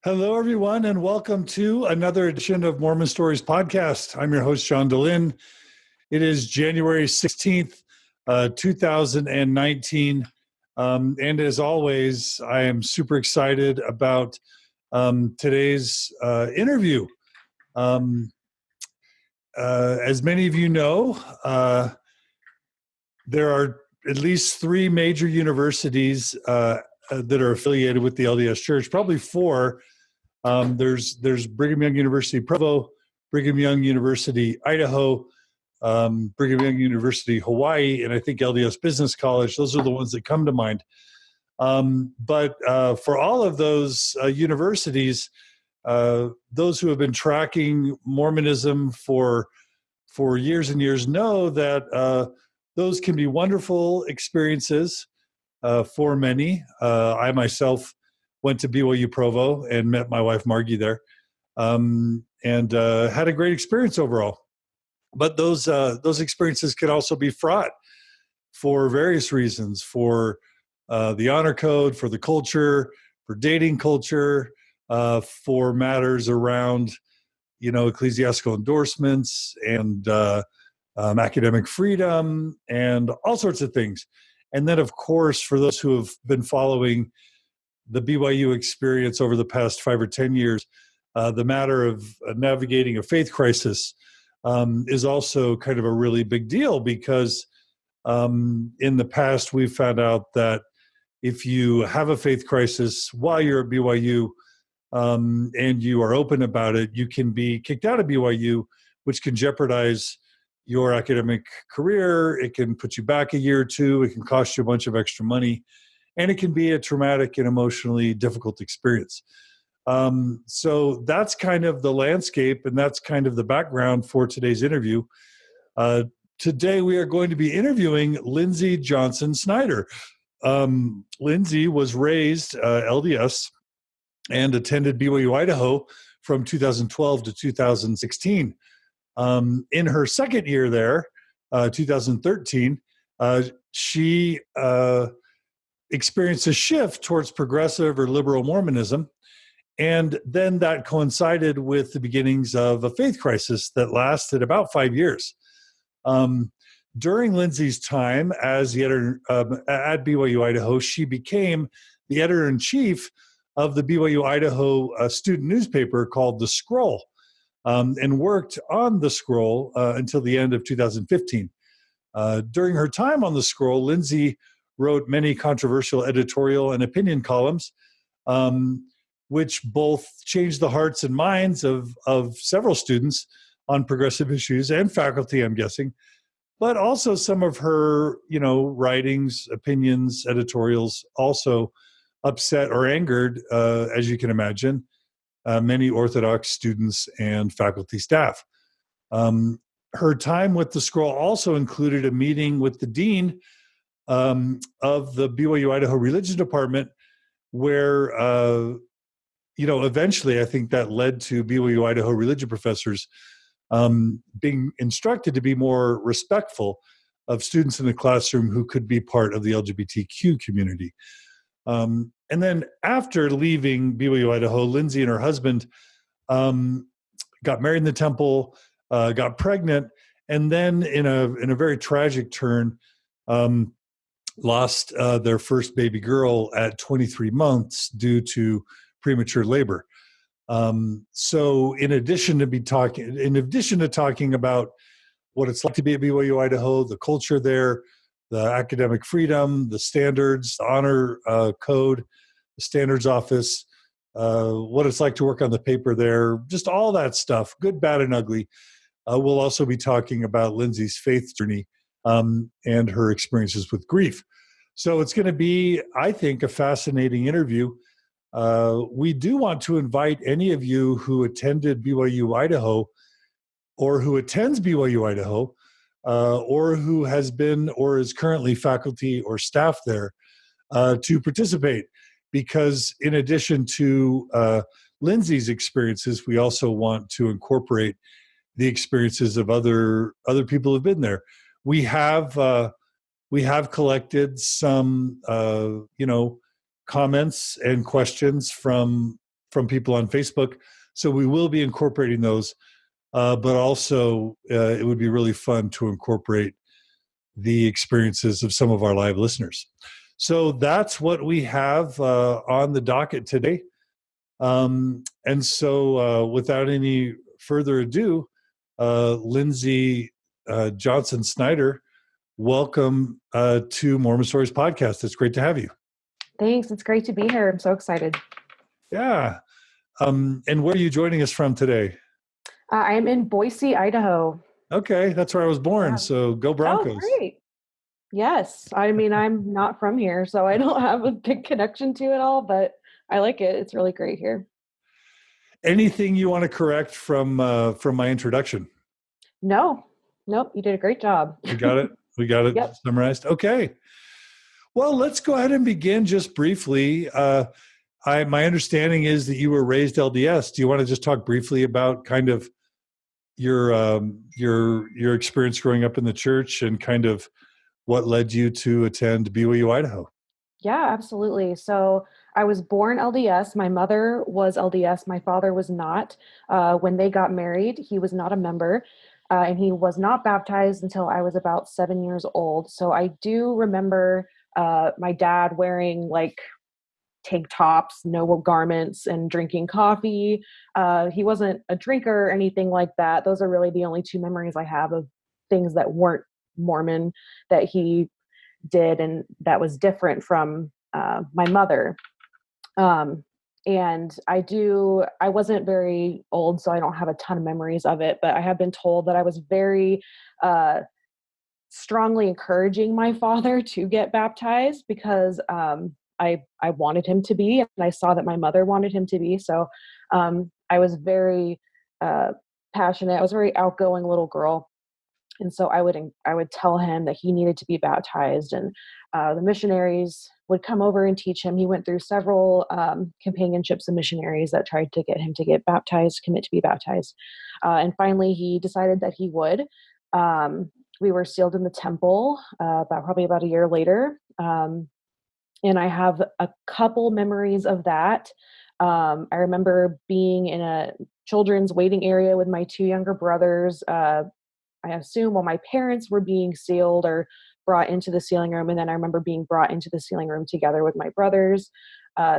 Hello, everyone, and welcome to another edition of Mormon Stories Podcast. I'm your host, John Dehlin. It is January 16th, 2019. And as always, I am super excited about today's interview. As many of you know, there are at least three major universities that are affiliated with the LDS Church, probably four. There's Brigham Young University Provo, Brigham Young University Idaho, Brigham Young University Hawaii, and I think LDS Business College. Those are the ones that come to mind. But for all of those universities, those who have been tracking Mormonism for years and years know that those can be wonderful experiences for many. I myself went to BYU Provo and met my wife Margie there, and had a great experience overall. But those experiences can also be fraught for various reasons: for the honor code, for the culture, for dating culture, for matters around ecclesiastical endorsements and academic freedom and all sorts of things. And then, of course, for those who have been following the BYU experience over the past 5 or 10 years, the matter of navigating a faith crisis is also kind of a really big deal, because in the past we've found out that if you have a faith crisis while you're at BYU and you are open about it, you can be kicked out of BYU, which can jeopardize your academic career. It can put you back a year or two. It can cost you a bunch of extra money. And it can be a traumatic and emotionally difficult experience. So that's kind of the landscape, and that's kind of the background for today's interview. Today we are going to be interviewing Lindsay Johnson Snyder. Lindsay was raised LDS and attended BYU Idaho from 2012 to 2016. In her second year there, 2013, she experienced a shift towards progressive or liberal Mormonism. And then that coincided with the beginnings of a faith crisis that lasted about 5 years. During Lindsay's time as the editor at BYU Idaho, she became the editor-in-chief of the BYU Idaho student newspaper called The Scroll, and worked on The Scroll until the end of 2015. During her time on The Scroll, Lindsay wrote many controversial editorial and opinion columns, which both changed the hearts and minds of several students on progressive issues and faculty, I'm guessing. But also some of her, writings, opinions, editorials also upset or angered, as you can imagine, many Orthodox students and faculty staff. Her time with The Scroll also included a meeting with the dean of the BYU Idaho Religion Department, where, eventually I think that led to BYU Idaho religion professors being instructed to be more respectful of students in the classroom who could be part of the LGBTQ community. And then after leaving BYU Idaho, Lindsay and her husband got married in the temple, got pregnant, and then in a very tragic turn, lost their first baby girl at 23 months due to premature labor. So in addition to talking about what it's like to be at BYU Idaho, the culture there, the academic freedom, the standards, the honor code, the standards office, what it's like to work on the paper there, just all that stuff, good, bad, and ugly. We'll also be talking about Lindsay's faith journey and her experiences with grief. So it's going to be, I think, a fascinating interview. We do want to invite any of you who attended BYU Idaho or who attends BYU Idaho or who has been or is currently faculty or staff there to participate, because in addition to Lindsay's experiences, we also want to incorporate the experiences of other people who've been there. We have collected some, comments and questions from from people on Facebook. So we will be incorporating those, but also it would be really fun to incorporate the experiences of some of our live listeners. So that's what we have on the docket today. And so without any further ado, Lindsay Johnson Snyder, welcome to Mormon Stories Podcast. It's great to have you. Thanks. It's great to be here. I'm so excited. Yeah. And where are you joining us from today? I am in Boise, Idaho. Okay. That's where I was born. Yeah. So go Broncos. Oh, great. Yes. I mean, I'm not from here, so I don't have a big connection to it all, but I like it. It's really great here. Anything you want to correct from my introduction? No. Nope. You did a great job. We got it. We got it Yep. Summarized. Okay. Well, let's go ahead and begin just briefly. My understanding is that you were raised LDS. Do you want to just talk briefly about kind of your experience growing up in the church and kind of what led you to attend BYU Idaho? Yeah, absolutely. So I was born LDS. My mother was LDS. My father was not. When they got married, he was not a member. And he was not baptized until I was about 7 years old. So I do remember my dad wearing like tank tops, no garments, and drinking coffee. He wasn't a drinker or anything like that. Those are really the only two memories I have of things that weren't Mormon that he did and that was different from my mother. And I wasn't very old, so I don't have a ton of memories of it, but I have been told that I was very strongly encouraging my father to get baptized because I wanted him to be, and I saw that my mother wanted him to be. So I was very passionate. I was a very outgoing little girl. And so I would tell him that he needed to be baptized, and the missionaries would come over and teach him. He went through several companionships of missionaries that tried to get him to get baptized, commit to be baptized. And finally, he decided that he would. We were sealed in the temple probably about a year later. And I have a couple memories of that. I remember being in a children's waiting area with my two younger brothers. I assume while my parents were being sealed or brought into the sealing room. And then I remember being brought into the sealing room together with my brothers,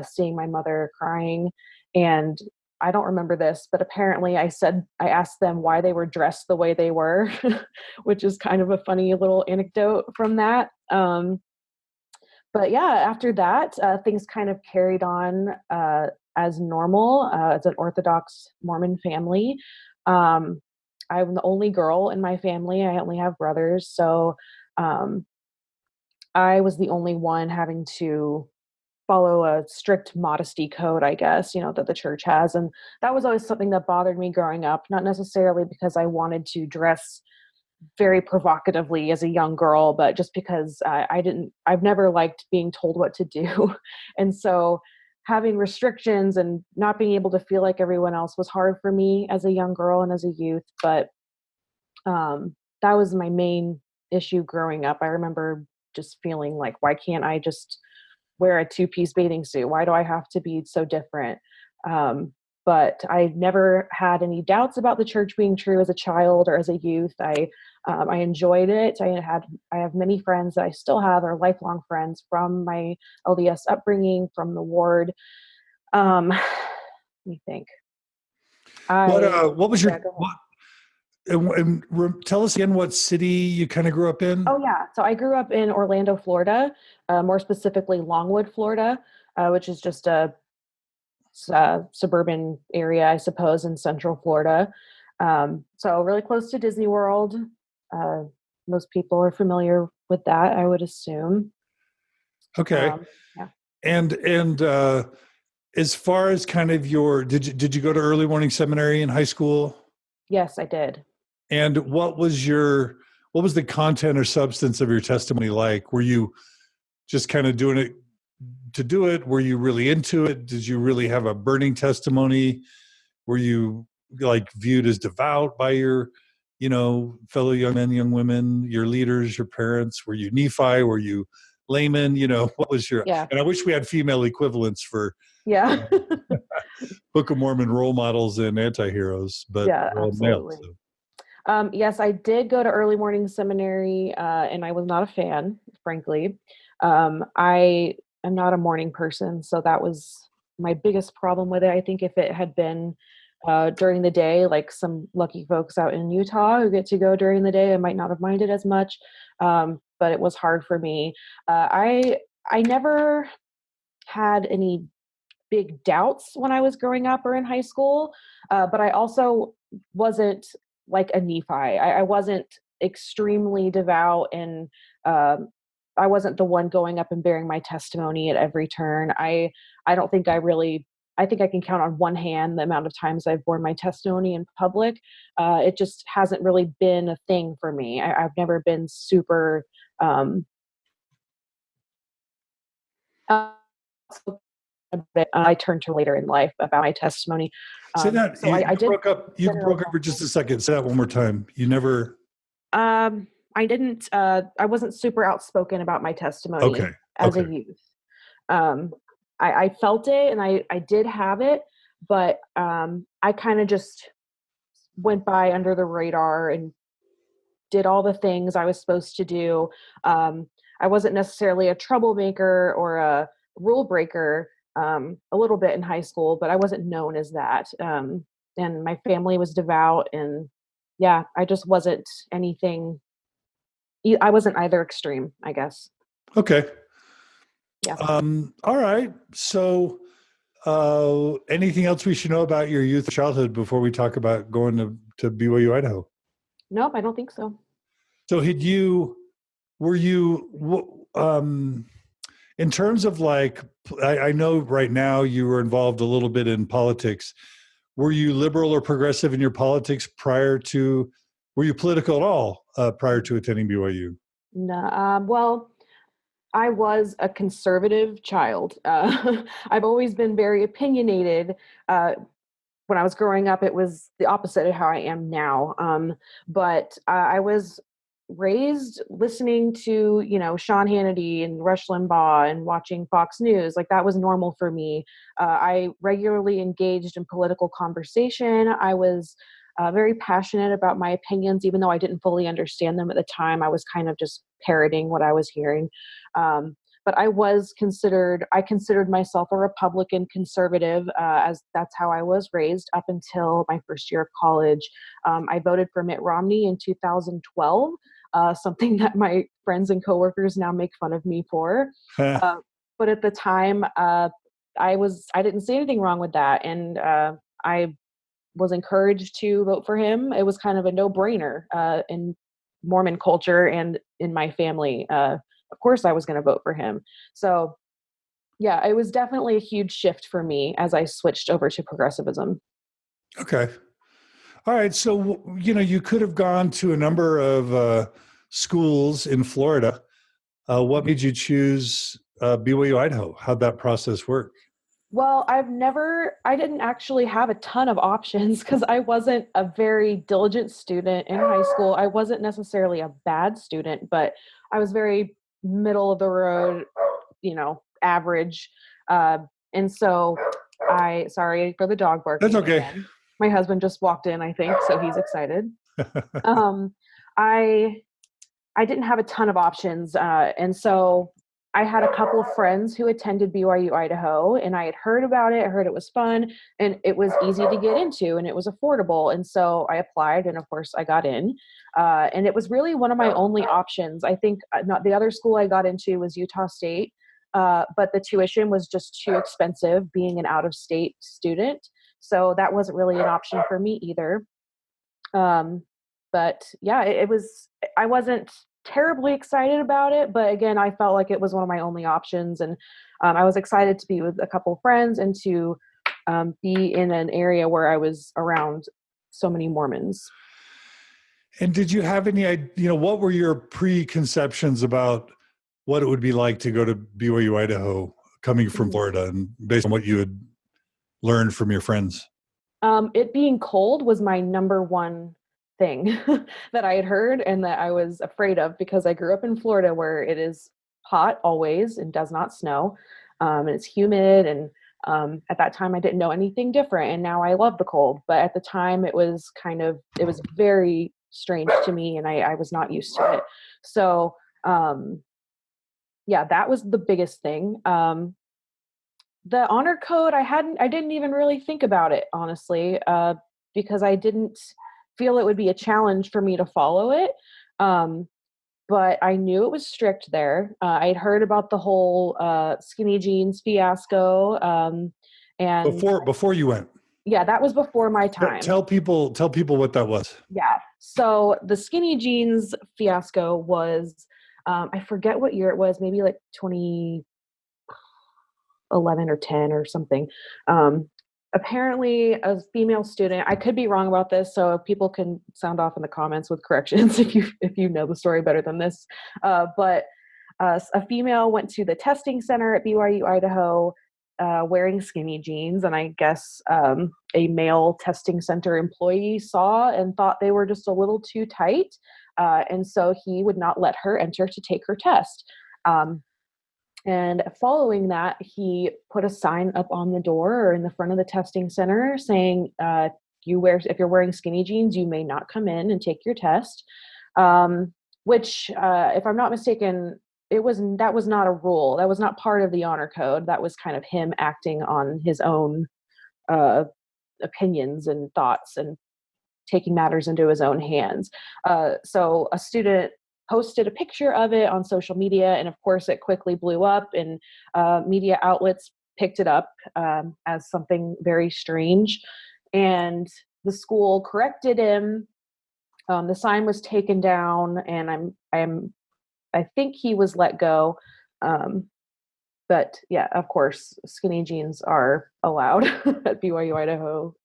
seeing my mother crying. And I don't remember this, but apparently I asked them why they were dressed the way they were, which is kind of a funny little anecdote from that. But yeah, after that, things kind of carried on as normal, as an Orthodox Mormon family. I'm the only girl in my family. I only have brothers. So I was the only one having to follow a strict modesty code, I guess, that the church has. And that was always something that bothered me growing up, not necessarily because I wanted to dress very provocatively as a young girl, but just because I've never liked being told what to do. And so having restrictions and not being able to feel like everyone else was hard for me as a young girl and as a youth. But that was my main issue growing up. I remember just feeling like, why can't I just wear a two-piece bathing suit? Why do I have to be so different? But I never had any doubts about the church being true as a child or as a youth. I enjoyed it. I have many friends that I still have, are lifelong friends from my LDS upbringing, from the ward. Let me think. What was your and tell us again what city you kind of grew up in? Oh yeah, so I grew up in Orlando, Florida, more specifically Longwood, Florida, which is just a suburban area, I suppose, in Central Florida. So really close to Disney World. Most people are familiar with that, I would assume. Okay. Yeah. And as far as kind of did you go to early morning seminary in high school? Yes, I did. And what was the content or substance of your testimony like? Were you just kind of doing it to do it? Were you really into it? Did you really have a burning testimony? Were you like viewed as devout by your, fellow young men, young women, your leaders, your parents? Were you Nephi? Were you layman? What was your, Yeah. and I wish we had female equivalents for, yeah. Book of Mormon role models and anti-heroes, but Yeah, they're all male. absolutely. So. Yes, I did go to early morning seminary, and I was not a fan, frankly. I am not a morning person, so that was my biggest problem with it. I think if it had been during the day, like some lucky folks out in Utah who get to go during the day, I might not have minded as much. But it was hard for me. I never had any big doubts when I was growing up or in high school, but I also wasn't like a Nephi. I wasn't extremely devout, and um, I wasn't the one going up and bearing my testimony at every turn. I don't think I really. I think I can count on one hand the amount of times I've borne my testimony in public. It just hasn't really been a thing for me. I've never been super um, I turned to later in life about my testimony. Say that So I you did broke up. You generally. broke up for just a second. Say that one more time. You never. I didn't. I wasn't super outspoken about my testimony Okay. as a Okay. youth. Um, I felt it, and I did have it, but I kind of just went by under the radar and did all the things I was supposed to do. I wasn't necessarily a troublemaker or a rule breaker, a little bit in high school, but I wasn't known as that. And my family was devout, and yeah, I just wasn't anything. I wasn't either extreme, I guess. Okay. Yeah. All right. So, anything else we should know about your youth childhood before we talk about going to BYU, Idaho? Nope, I don't think so. So, were you, in terms of like, I know right now you were involved a little bit in politics. Were you liberal or progressive in your politics were you political at all prior to attending BYU? No, well, I was a conservative child. I've always been very opinionated. When I was growing up, it was the opposite of how I am now. But I was raised listening to, Sean Hannity and Rush Limbaugh and watching Fox News. Like that was normal for me. I regularly engaged in political conversation. I was very passionate about my opinions, even though I didn't fully understand them at the time. I was kind of just parroting what I was hearing. But I considered myself a Republican conservative, as that's how I was raised up until my first year of college. I voted for Mitt Romney in 2012, something that my friends and coworkers now make fun of me for. Uh, but at the time, I didn't see anything wrong with that, and I was encouraged to vote for him. It was kind of a no-brainer in Mormon culture and in my family. Of course, I was going to vote for him. So, yeah, it was definitely a huge shift for me as I switched over to progressivism. Okay. All right. So, you could have gone to a number of schools in Florida. What made you choose BYU, Idaho? How'd that process work? Well, I didn't actually have a ton of options because I wasn't a very diligent student in high school. I wasn't necessarily a bad student, but I was very middle of the road, average. Uh, and so sorry for the dog That's barking okay. again. My husband just walked in, I think, so he's excited. Um, I I didn't have a ton of options. And so I had a couple of friends who attended BYU Idaho, and I had heard about it. I heard it was fun and it was easy to get into and it was affordable. And so I applied, and of course I got in. And it was really one of my only options. I think not the other school I got into was Utah State, but the tuition was just too expensive being an out of state student. So that wasn't really an option for me either. Um, but yeah, I wasn't terribly excited about it, but again, I felt like it was one of my only options. And I was excited to be with a couple friends and to be in an area where I was around so many Mormons. And did you have any idea, what were your preconceptions about what it would be like to go to BYU, Idaho, coming from Mhm. Florida, and based on what you had learned from your friends? It being cold was my number one thing that I had heard and that I was afraid of because I grew up in Florida where it is hot always and does not snow. And it's humid and At that time, I didn't know anything different, and now I love the cold. But at the time, it was very strange to me, and I was not used to it. So, yeah, that was the biggest thing. The honor code, I didn't even really think about it, honestly, because I didn't feel it would be a challenge for me to follow it. Um, but I knew it was strict there. I'd heard about the whole skinny jeans fiasco, and Before you went, yeah, that was before my time. tell people what that was. Yeah. So the skinny jeans fiasco was, I forget what year it was, maybe like 2011 or 10 or something. Um, Apparently, a female student, I could be wrong about this, so people can sound off in the comments with corrections if you know the story better than this. But a female went to the testing center at BYU Idaho wearing skinny jeans, and I guess a male testing center employee saw and thought they were just a little too tight, and so he would not let her enter to take her test. And following that, he put a sign up on the door or in the front of the testing center saying, if you're wearing skinny jeans, you may not come in and take your test. Which, if I'm not mistaken, that was not a rule. That was not part of the honor code. That was kind of him acting on his own opinions and thoughts and taking matters into his own hands. So a student posted a picture of it on social media, and of course it quickly blew up, and media outlets picked it up as something very strange, and the school corrected him. The sign was taken down, and I think he was let go. But yeah, of course, skinny jeans are allowed at BYU Idaho.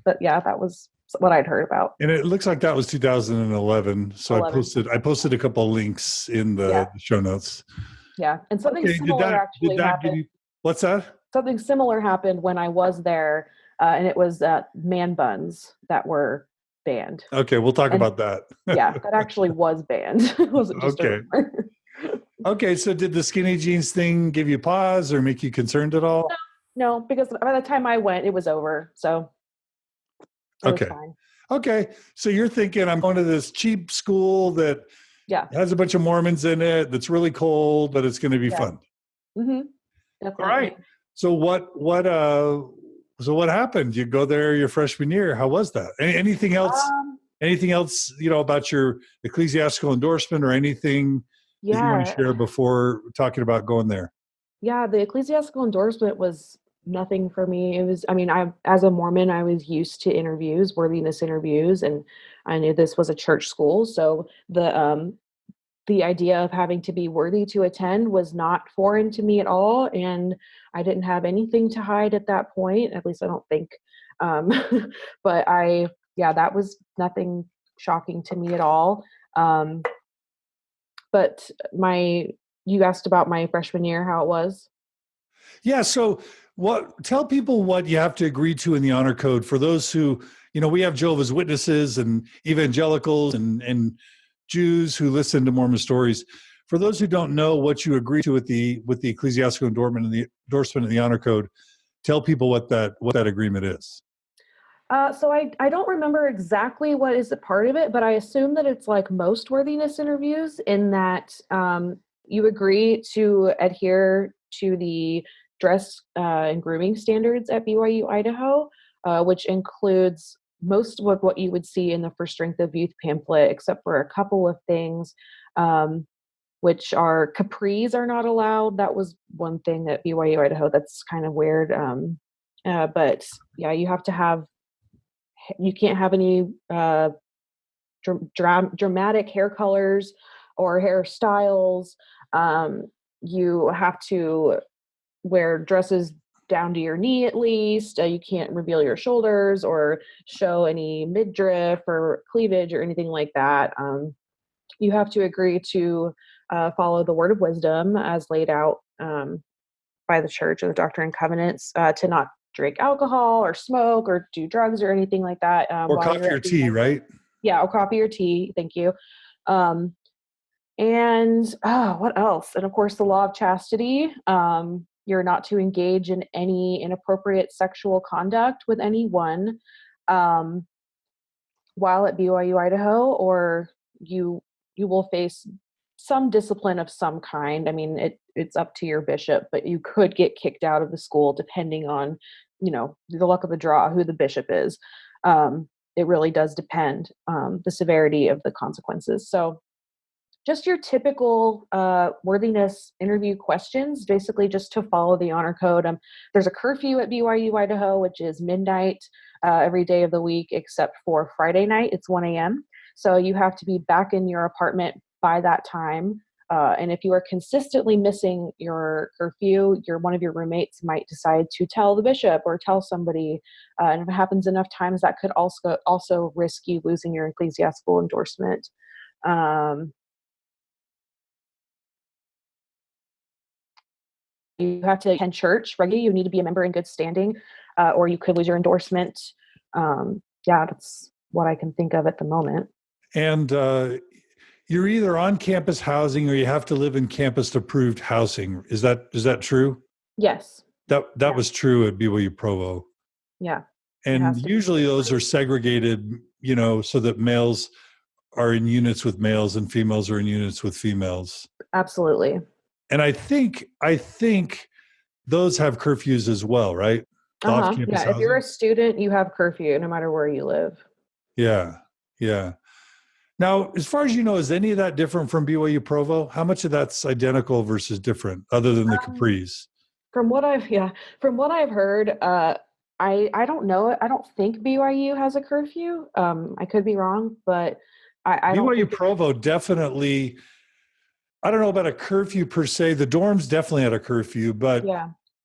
But yeah, that was what I'd heard about. And it looks like that was 2011. So 11. I posted a couple of links in the show notes. Yeah, and something similar actually happened. What's that? Something similar happened when I was there, and it was man buns that were banned. Okay, we'll talk about that. Yeah, that actually was banned. It wasn't just okay. Okay, so did the skinny jeans thing give you pause or make you concerned at all? No, because by the time I went, it was over. So it was fine. Okay, so you're thinking I'm going to this cheap school that has a bunch of Mormons in it, that's really cold, but it's going to be fun. Mm-hmm. Definitely. All right. So what happened? You go there your freshman year. How was that? Anything else? Anything else? About your ecclesiastical endorsement or anything that you want to share before talking about going there? Yeah, the ecclesiastical endorsement was nothing for me. It was, as a Mormon, I was used to interviews, worthiness interviews, and I knew this was a church school. So the idea of having to be worthy to attend was not foreign to me at all. And I didn't have anything to hide at that point. At least I don't think. But that was nothing shocking to me at all. But you asked about my freshman year, how it was. Yeah. So tell people what you have to agree to in the honor code for those who, we have Jehovah's Witnesses and evangelicals and Jews who listen to Mormon stories. For those who don't know what you agree to with the ecclesiastical endorsement and the honor code, tell people what that agreement is. So I don't remember exactly what is a part of it, but I assume that it's like most worthiness interviews in that you agree to adhere to the dress and grooming standards at BYU Idaho, which includes most of what you would see in the For Strength of Youth pamphlet, except for a couple of things, which are capris are not allowed. That was one thing at BYU Idaho that's kind of weird. But yeah, you can't have any dramatic hair colors or hairstyles. You have to wear dresses down to your knee at least. You can't reveal your shoulders or show any midriff or cleavage or anything like that. You have to agree to follow the word of wisdom as laid out by the church or the Doctrine and Covenants, to not drink alcohol or smoke or do drugs or anything like that. Or coffee or tea, right? Yeah, or coffee or tea. Thank you. And what else? And of course, the law of chastity. You're not to engage in any inappropriate sexual conduct with anyone um, while at BYU Idaho, or you will face some discipline of some kind. I mean, it's up to your bishop, but you could get kicked out of the school depending on, the luck of the draw, who the bishop is. It really does depend, the severity of the consequences. So just your typical worthiness interview questions, basically just to follow the honor code. There's a curfew at BYU Idaho, which is midnight every day of the week except for Friday night. It's 1 a.m. So you have to be back in your apartment by that time. And if you are consistently missing your curfew, one of your roommates might decide to tell the bishop or tell somebody. And if it happens enough times, that could also risk you losing your ecclesiastical endorsement. You have to attend church regularly. You need to be a member in good standing, or you could lose your endorsement. That's what I can think of at the moment. And you're either on campus housing or you have to live in campus approved housing. Is that true? Yes. That was true at BYU Provo. Yeah. And usually those are segregated, so that males are in units with males and females are in units with females. Absolutely. And I think those have curfews as well, right? Yeah. If you're a student, you have curfew no matter where you live. Yeah. Yeah. Now, as far as you know, is any of that different from BYU Provo? How much of that's identical versus different, other than the capris? From what I've heard, I don't know. I don't think BYU has a curfew. I could be wrong, but I don't BYU Provo definitely. I don't know about a curfew per se. The dorms definitely had a curfew, but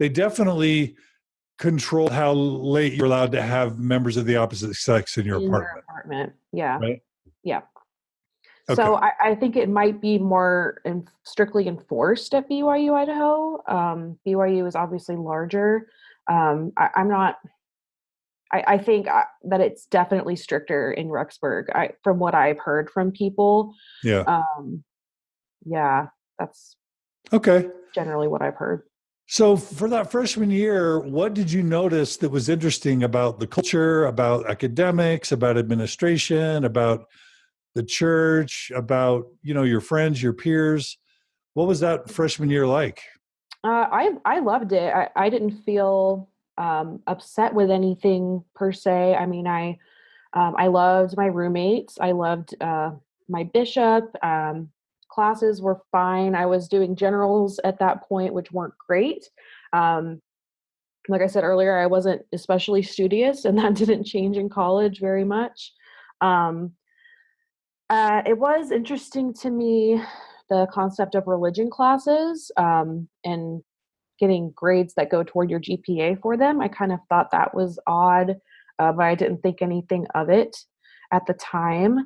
they definitely controlled how late you're allowed to have members of the opposite sex in your apartment. Yeah. Right? Yeah. Okay. So I think it might be more strictly enforced at BYU Idaho. BYU is obviously larger. I think that it's definitely stricter in Rexburg. From what I've heard from people. Yeah. That's okay. Generally what I've heard. So for that freshman year, what did you notice that was interesting about the culture, about academics, about administration, about the church, about, your friends, your peers? What was that freshman year like? I loved it. I didn't feel upset with anything per se. I mean, I loved my roommates. I loved my bishop. Classes were fine. I was doing generals at that point, which weren't great. Like I said earlier, I wasn't especially studious, and that didn't change in college very much. It was interesting to me, the concept of religion classes, and getting grades that go toward your GPA for them. I kind of thought that was odd, but I didn't think anything of it at the time.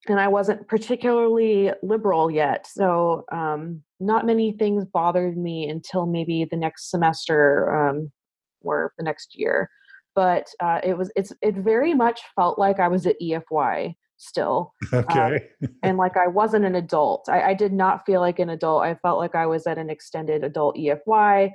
And I wasn't particularly liberal yet. So not many things bothered me until maybe the next semester or the next year. But it very much felt like I was at EFY still. Okay. And like I wasn't an adult. I did not feel like an adult. I felt like I was at an extended adult EFY.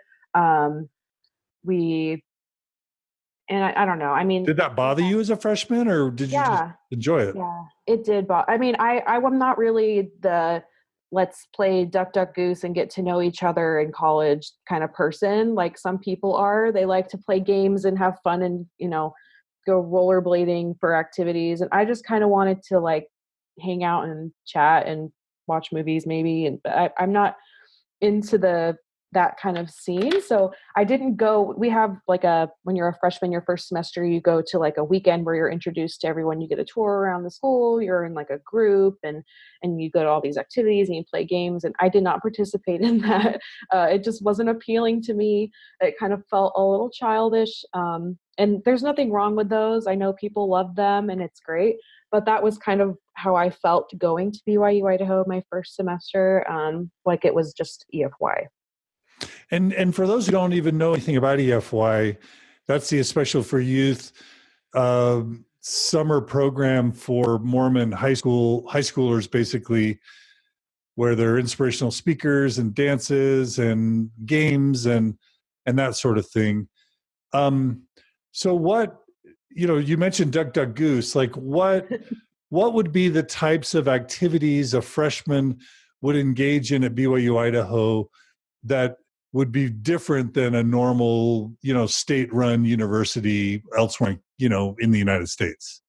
I don't know. I mean, did that bother you as a freshman, or did you just enjoy it? Yeah, it did. But I mean, I'm not really the let's play duck, duck, goose and get to know each other in college kind of person. Like some people are. They like to play games and have fun and, go rollerblading for activities. And I just kind of wanted to like hang out and chat and watch movies maybe. And I'm not into that kind of scene. So I didn't go. We have like when you're a freshman, your first semester, you go to like a weekend where you're introduced to everyone. You get a tour around the school. You're in like a group and you go to all these activities and you play games. And I did not participate in that. It just wasn't appealing to me. It kind of felt a little childish. And there's nothing wrong with those. I know people love them and it's great, but that was kind of how I felt going to BYU Idaho my first semester. Like it was just EFY. And for those who don't even know anything about EFY, that's the Special for Youth summer program for Mormon high schoolers, basically, where there are inspirational speakers and dances and games and that sort of thing. So what, you mentioned Duck Duck Goose, like what would be the types of activities a freshman would engage in at BYU Idaho that would be different than a normal, state-run university elsewhere, in the United States?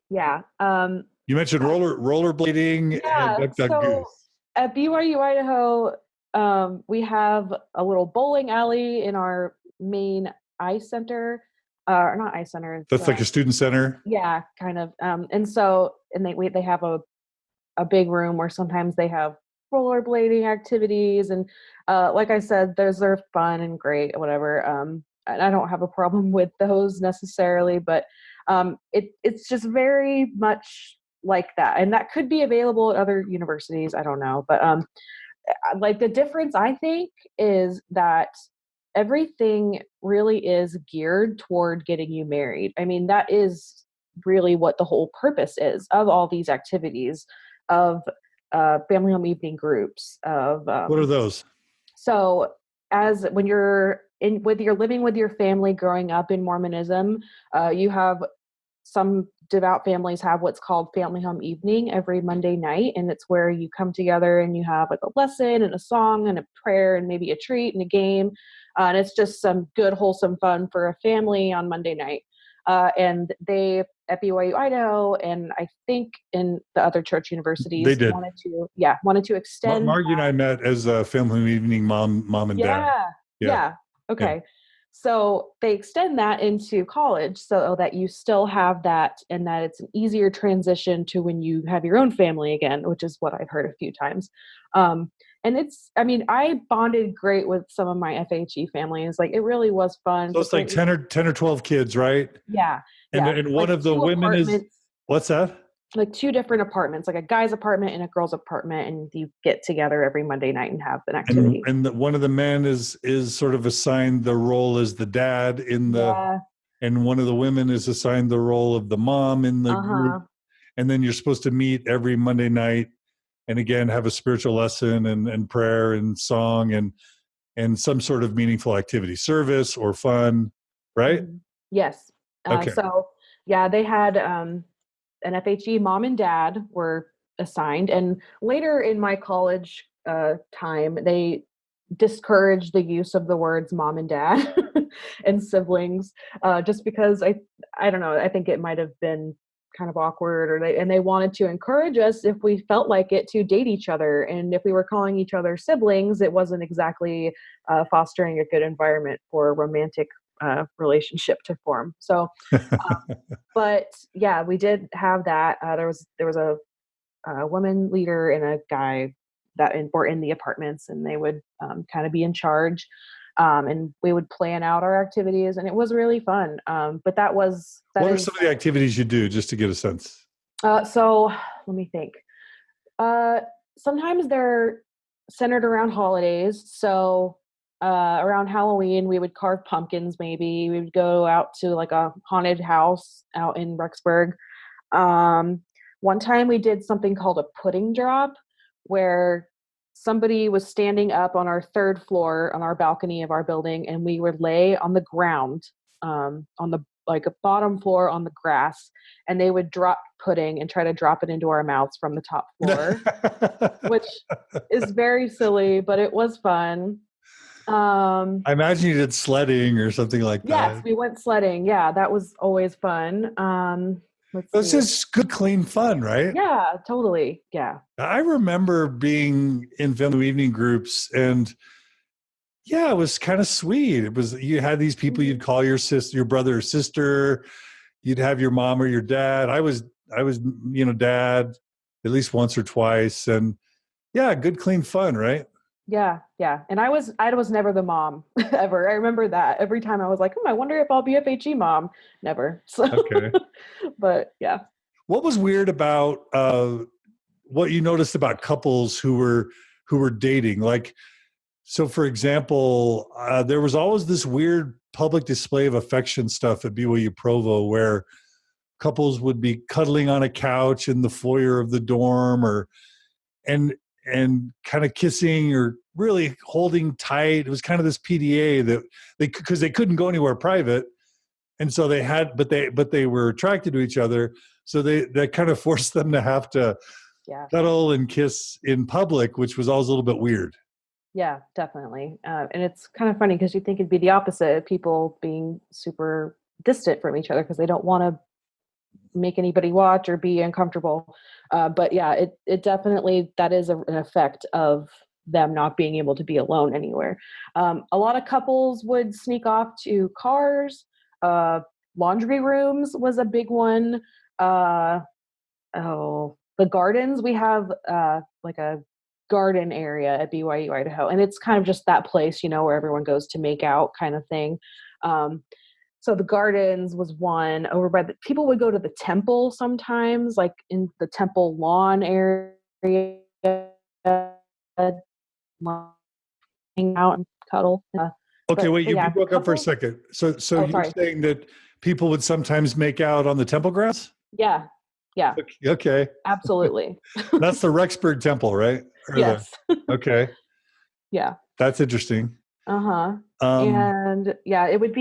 Yeah. You mentioned rollerblading and Duck Duck Goose. At BYU Idaho, we have a little bowling alley in our main ice center. Or not ice center. That's like a student center? Yeah, kind of. And they have a big room where sometimes they have rollerblading activities. And like I said, those are fun and great, whatever. And I don't have a problem with those necessarily, but it's just very much like that. And that could be available at other universities. I don't know. But like the difference, I think, is that everything really is geared toward getting you married. I mean, that is really what the whole purpose is of all these activities, of family home evening groups, of what are those? So when you're living with your family growing up in Mormonism, you have some devout families have what's called family home evening every Monday night. And it's where you come together and you have like a lesson and a song and a prayer and maybe a treat and a game. And it's just some good, wholesome fun for a family on Monday night. And they, at BYU Idaho, and I think in the other church universities, they did. wanted to extend. Margie and I met as a family evening mom and dad. Yeah. Okay. Yeah. So they extend that into college so that you still have that, and that it's an easier transition to when you have your own family again, which is what I've heard a few times. And I bonded great with some of my FHE families. Like, it really was fun. So it's like 10 or 12 kids, right? Yeah. And one of the women is, what's that? Like 2 different apartments, like a guy's apartment and a girl's apartment, and you get together every Monday night and have an activity. And one of the men is sort of assigned the role as the dad and one of the women is assigned the role of the mom in the group. And then you're supposed to meet every Monday night and again have a spiritual lesson and prayer and song and some sort of meaningful activity, service or fun, right? Yes. Okay. So yeah, they had an FHE mom and dad were assigned. And later in my college time, they discouraged the use of the words mom and dad and siblings, just because I don't know, I think it might have been kind of awkward, and they wanted to encourage us, if we felt like it, to date each other. And if we were calling each other siblings, it wasn't exactly fostering a good environment for a romantic relationship to form. So, but yeah, we did have that. There was a woman leader and a guy that were in the apartments, and they would kind of be in charge. And we would plan out our activities, and it was really fun. But what are some of the activities you do, just to get a sense? So let me think. Sometimes they're centered around holidays. So around Halloween, we would carve pumpkins. Maybe we would go out to like a haunted house out in Rexburg. One time we did something called a pudding drop, where somebody was standing up on our 3rd floor on our balcony of our building, and we would lay on the ground, on the like a bottom floor on the grass, and they would drop pudding and try to drop it into our mouths from the top floor, which is very silly, but it was fun. I imagine you did sledding or something like that. Yes, we went sledding. Yeah, that was always fun. It's just good, clean fun, right? Yeah, totally. Yeah. I remember being in family evening groups, and yeah, it was kind of sweet. It was, you had these people you'd call your brother or sister. You'd have your mom or your dad. I was, dad at least once or twice, and yeah, good, clean fun, right? Yeah. And I was never the mom ever. I remember that every time I was like, I wonder if I'll be a FHE mom. Never. So, okay. But yeah. What was weird about what you noticed about couples who were dating? Like, so for example, there was always this weird public display of affection stuff at BYU Provo where couples would be cuddling on a couch in the foyer of the dorm, and and kind of kissing or really holding tight. It was kind of this PDA that because they couldn't go anywhere private. And so but they were attracted to each other. So that kind of forced them to have to Yeah. cuddle and kiss in public, which was always a little bit weird. Yeah, definitely. And it's kind of funny because you think it'd be the opposite, people being super distant from each other because they don't want to make anybody watch or be uncomfortable. But yeah, it definitely, that is an effect of them not being able to be alone anywhere. A lot of couples would sneak off to cars. Laundry rooms was a big one. The gardens. We have like a garden area at BYU Idaho, and it's kind of just that place, where everyone goes to make out kind of thing. So the gardens was one. Over by people would go to the temple sometimes, like in the temple lawn area, hang out and cuddle. Okay, wait, you yeah, broke up for a second. So you're sorry. saying that people would sometimes make out on the temple grounds? Yeah. Okay. Absolutely. That's the Rexburg Temple, right? Yes. Okay. Yeah. That's interesting. Uh-huh. And yeah, it would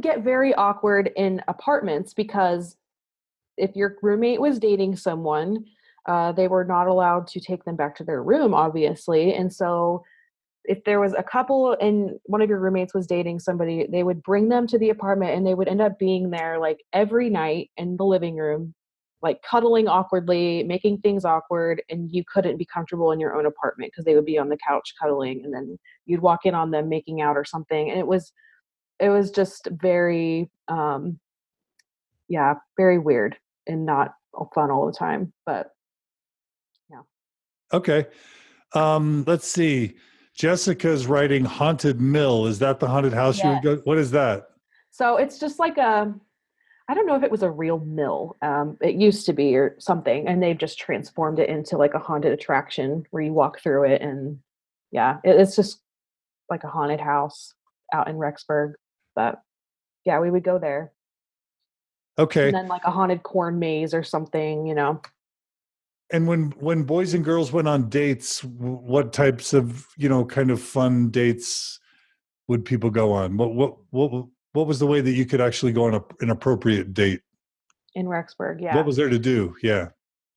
get very awkward in apartments because if your roommate was dating someone, they were not allowed to take them back to their room, obviously. And so if there was a couple and one of your roommates was dating somebody, they would bring them to the apartment and they would end up being there like every night in the living room, like cuddling awkwardly, making things awkward, and you couldn't be comfortable in your own apartment because they would be on the couch cuddling, and then you'd walk in on them making out or something. And it was just very, very weird and not fun all the time, but yeah. Okay. Let's see. Jessica's writing Haunted Mill. Is that the haunted house you would go? What is that? So it's just like I don't know if it was a real mill. It used to be or something, and they've just transformed it into like a haunted attraction where you walk through it, and yeah, it's just like a haunted house out in Rexburg. But yeah, we would go there. Okay. And then like a haunted corn maze or something, And when boys and girls went on dates, what types of, kind of fun dates would people go on? What was the way that you could actually go on an appropriate date? In Rexburg, yeah. What was there to do? Yeah.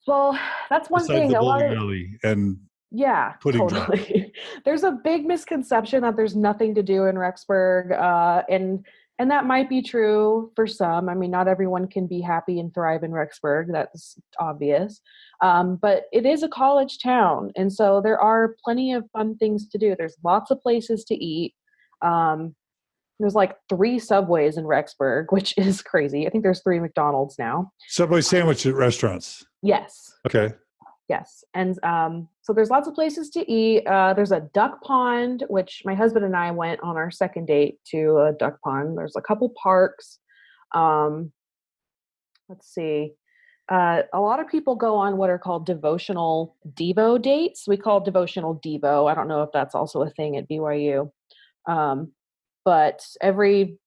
Well, that's one Besides thing. the A lot bowling of alley and totally. drop. There's a big misconception that there's nothing to do in Rexburg, and that might be true for some. I mean, not everyone can be happy and thrive in Rexburg. That's obvious. But it is a college town, and so there are plenty of fun things to do. There's lots of places to eat. There's like 3 Subways in Rexburg, which is crazy. I think there's 3 McDonald's now. Subway sandwich at restaurants. Yes. Okay. Yes. And so there's lots of places to eat. There's a duck pond, which my husband and I went on our second date to a duck pond. There's a couple parks. Let's see. A lot of people go on what are called devotional Devo dates. We call it devotional Devo. I don't know if that's also a thing at BYU. But every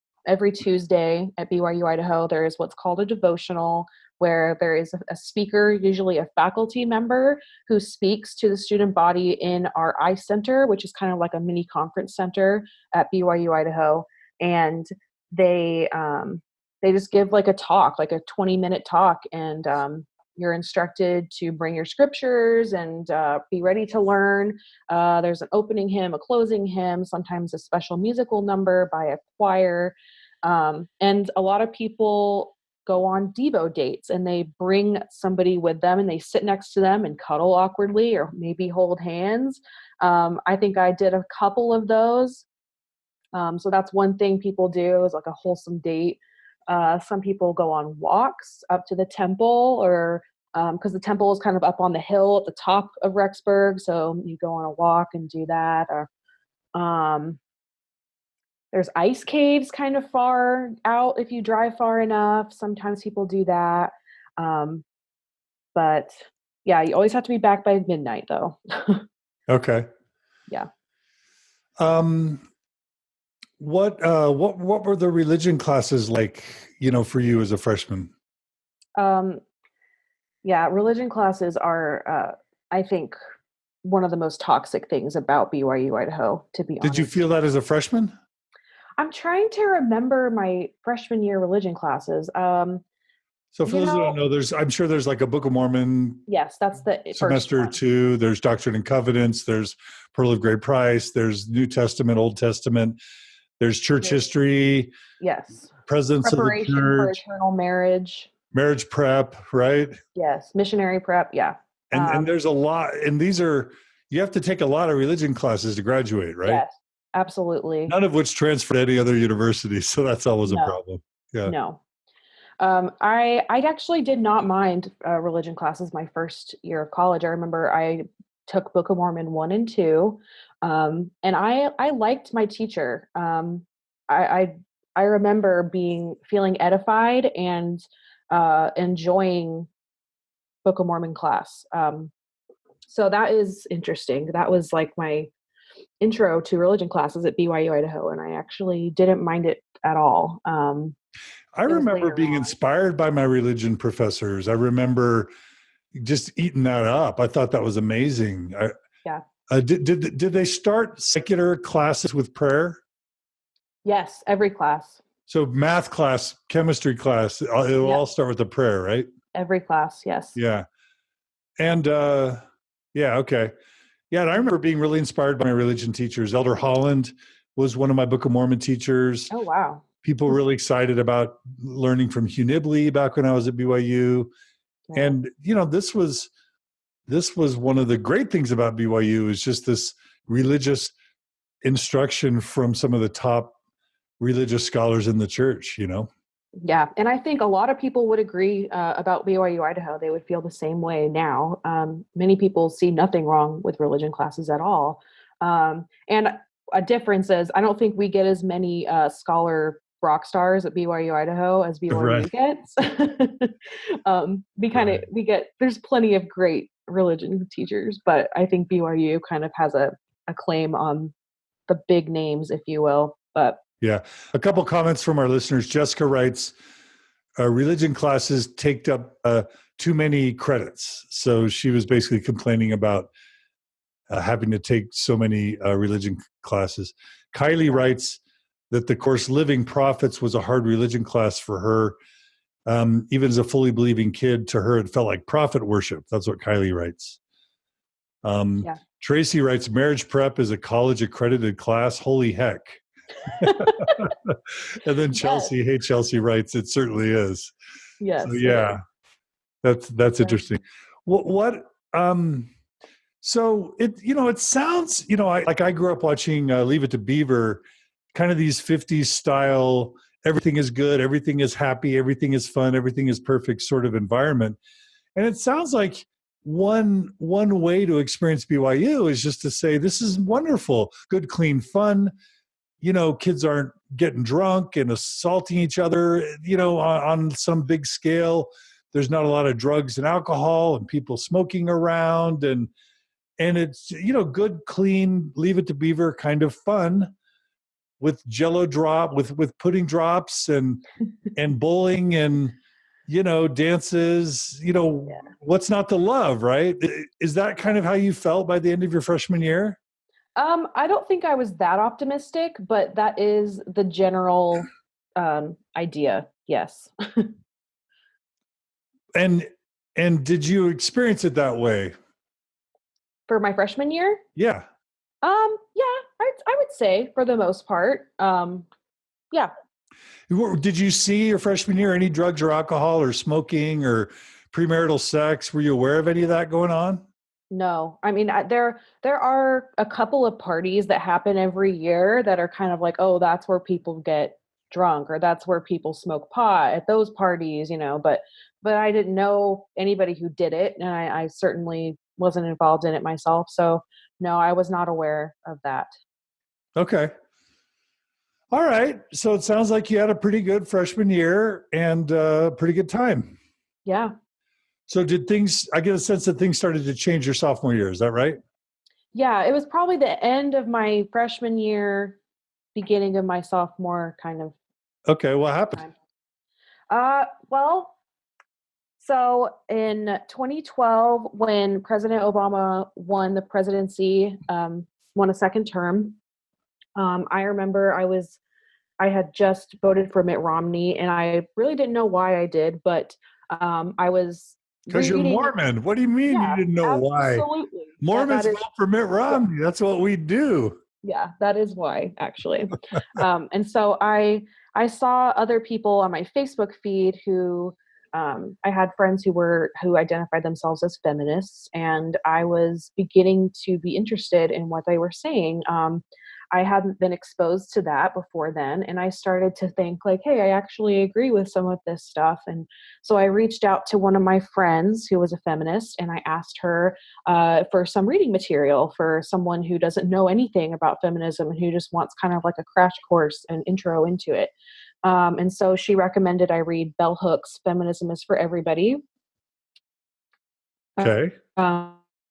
Tuesday at BYU Idaho, there is what's called a devotional, where there is a speaker, usually a faculty member, who speaks to the student body in our iCenter, which is kind of like a mini conference center at BYU Idaho. And they just give like a talk, like a 20-minute talk, and you're instructed to bring your scriptures and be ready to learn. There's an opening hymn, a closing hymn, sometimes a special musical number by a choir. And a lot of people go on Devo dates, and they bring somebody with them and they sit next to them and cuddle awkwardly or maybe hold hands. I think I did a couple of those. So that's one thing people do, is like a wholesome date. Some people go on walks up to the temple, or because the temple is kind of up on the hill at the top of Rexburg, so you go on a walk and do that. Or there's ice caves kind of far out if you drive far enough. Sometimes people do that. But yeah, you always have to be back by midnight, though. Okay. Yeah. What were the religion classes like, for you as a freshman? Yeah, religion classes are, I think, one of the most toxic things about BYU Idaho, to be Did you honest. feel that as a freshman? I'm trying to remember my freshman year religion classes. So for You those who know, don't know, I'm sure there's like a Book of Mormon yes, that's the first semester or one. two. There's Doctrine and Covenants. There's Pearl of Great Price. There's New Testament, Old Testament. There's church There- history, Yes. presidents of the Preparation for church, eternal marriage. marriage prep, right? Yes. Missionary prep. Yeah. And there's a lot, and you have to take a lot of religion classes to graduate, right? Yes, absolutely. None of which transfer to any other university, so that's always a No, problem. Yeah. no. I actually did not mind religion classes my first year of college. I remember I took Book of Mormon 1 and 2, and I liked my teacher. I remember feeling edified and enjoying Book of Mormon class. So that is interesting. That was like my intro to religion classes at BYU Idaho, and I actually didn't mind it at all. I It was remember later being on. inspired by my religion professors. I remember just eating that up. I thought that was amazing. Yeah. Did they start secular classes with prayer? Yes, every class. So math class, chemistry class, it'll Yep, all start with a prayer, right? every class. Yes. Yeah. And yeah, okay. Yeah, and I remember being really inspired by my religion teachers. Elder Holland was one of my Book of Mormon teachers. Oh wow. People were really excited about learning from Hugh Nibley back when I was at BYU. Yeah. And this was one of the great things about BYU is just this religious instruction from some of the top religious scholars in the church. Yeah, and I think a lot of people would agree about BYU Idaho. They would feel the same way now. Many people see nothing wrong with religion classes at all. And a difference is I don't think we get as many scholar rock stars at BYU Idaho as Right. BYU gets. Right. We get there's plenty of great religion teachers, but I think BYU kind of has a claim on the big names, if you will. But Yeah. A couple comments from our listeners. Jessica writes, religion classes take up too many credits. So she was basically complaining about having to take so many religion classes. Kylie writes that the course Living Prophets was a hard religion class for her. Even as a fully believing kid, to her, it felt like prophet worship. That's what Kylie writes. yeah. Tracy writes, marriage prep is a college accredited class. Holy heck. And then Yes. Chelsea writes, it certainly is. So Yes, it yeah, is. that's Yeah. interesting. So it sounds, I grew up watching Leave It to Beaver, kind of these 50s style, everything is good, everything is happy, everything is fun, everything is perfect sort of environment. And it sounds like one way to experience BYU is just to say, this is wonderful, good, clean fun. Kids aren't getting drunk and assaulting each other, on some big scale. There's not a lot of drugs and alcohol and people smoking around, and it's good, clean, Leave It to Beaver kind of fun with Jello drop, with pudding drops and bowling and dances. Yeah. What's not to love, right? Is that kind of how you felt by the end of your freshman year? I don't think I was that optimistic, but that is the general idea. Yes. And did you experience it that way? For my freshman year? Yeah. Yeah, I would say for the most part. Yeah. Did you see your freshman year any drugs or alcohol or smoking or premarital sex? Were you aware of any of that going on? No. I mean, there are a couple of parties that happen every year that are kind of like, oh, that's where people get drunk or that's where people smoke pot at those parties, but I didn't know anybody who did it, and I certainly wasn't involved in it myself. So no, I was not aware of that. Okay. All right. So it sounds like you had a pretty good freshman year and pretty good time. Yeah. So I get a sense that things started to change your sophomore year. Is that right? Yeah, it was probably the end of my freshman year, beginning of my sophomore kind of Okay. What happened? time. Well, So in 2012, when President Obama won the presidency, won a second term, I remember I had just voted for Mitt Romney, and I really didn't know why I did, but I was Because you're reading. Mormon. What do you mean you Yeah, didn't know why? absolutely. That Mormons is, vote for Mitt yeah, Romney. That's what we do. yeah, that is why actually. And so I saw other people on my Facebook feed who I had friends who identified themselves as feminists, and I was beginning to be interested in what they were saying. I hadn't been exposed to that before then, and I started to think like, hey, I actually agree with some of this stuff. And so I reached out to one of my friends who was a feminist, and I asked her for some reading material for someone who doesn't know anything about feminism and who just wants kind of like a crash course and intro into it. And so she recommended I read Bell Hooks' Feminism is for Everybody. Okay.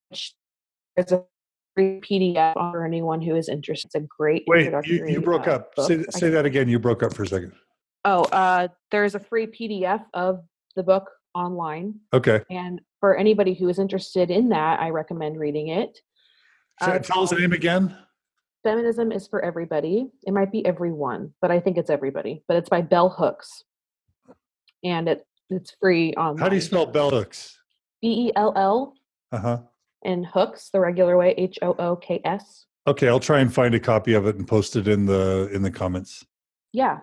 Which is a free PDF for anyone who is interested. It's a great Wait, you introductory broke up. book. Say that again. You broke up for a second. There's a free PDF of the book online. Okay. And for anybody who is interested in that, I recommend reading it. Tell us the name again. Feminism is for Everybody. It might be everyone, but I think it's everybody. But it's by Bell Hooks, and it's free online. How do you spell Bell Hooks? Bell and Hooks the regular way, Hooks. Okay, I'll try and find a copy of it and post it in the comments. Yeah.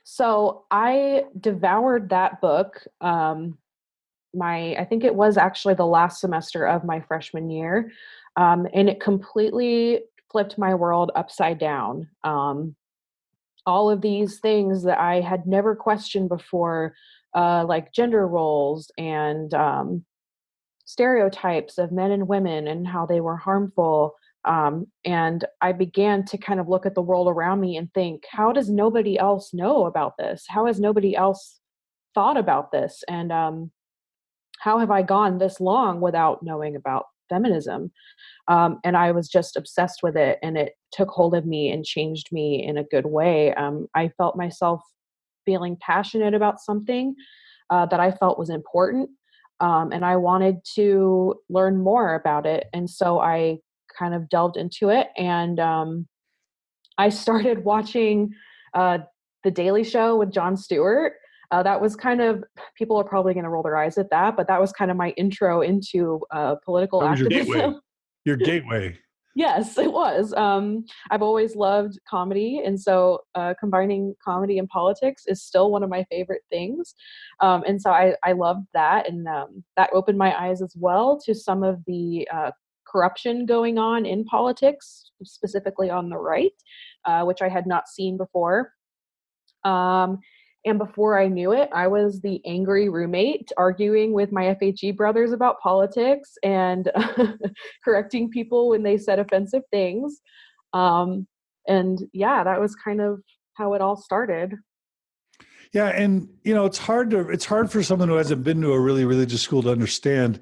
So I devoured that book. I think it was actually the last semester of my freshman year, and it completely flipped my world upside down. All of these things that I had never questioned before, like gender roles and stereotypes of men and women and how they were harmful. And I began to kind of look at the world around me and think, how does nobody else know about this? How has nobody else thought about this? And how have I gone this long without knowing about feminism? And I was just obsessed with it, and it took hold of me and changed me in a good way. I felt myself feeling passionate about something that I felt was important. And I wanted to learn more about it. And so I kind of delved into it, and I started watching The Daily Show with Jon Stewart. That was kind of, people are probably going to roll their eyes at that, but that was kind of my intro into political That was activism. Your gateway. Yes, it was. I've always loved comedy, and so combining comedy and politics is still one of my favorite things. And so I loved that, and that opened my eyes as well to some of the corruption going on in politics, specifically on the right, which I had not seen before. And before I knew it, I was the angry roommate arguing with my FHE brothers about politics and correcting people when they said offensive things. And yeah, that was kind of how it all started. Yeah, and it's hard for someone who hasn't been to a really religious school to understand.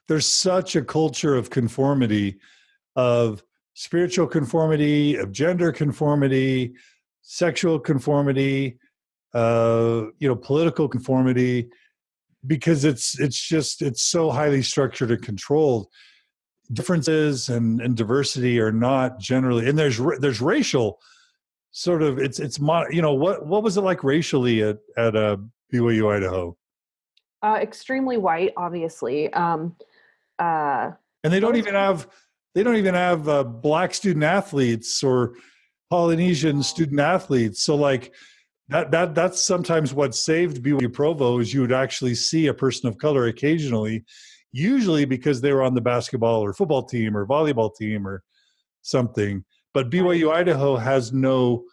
There's such a culture of conformity, of spiritual conformity, of gender conformity, sexual conformity, political conformity, because it's so highly structured and controlled. Differences and diversity are not generally, and there's racial sort of, what was it like racially at BYU Idaho? Extremely white, obviously. And they don't even have black student athletes or Polynesian student athletes. So like that's sometimes what saved BYU Provo, is you would actually see a person of color occasionally, usually because they were on the basketball or football team or volleyball team or something. But BYU Idaho has no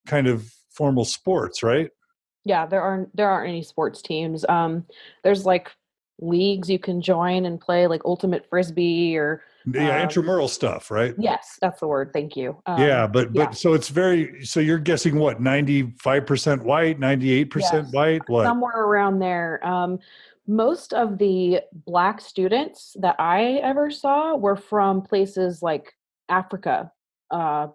kind of formal sports, right? Yeah, there aren't any sports teams. There's like leagues you can join and play, like ultimate frisbee or intramural stuff, right? Yes, that's the word. Thank you. But so it's so you're guessing what, 95% white, 98% white, what? Somewhere around there. Most of the black students that I ever saw were from places like Africa.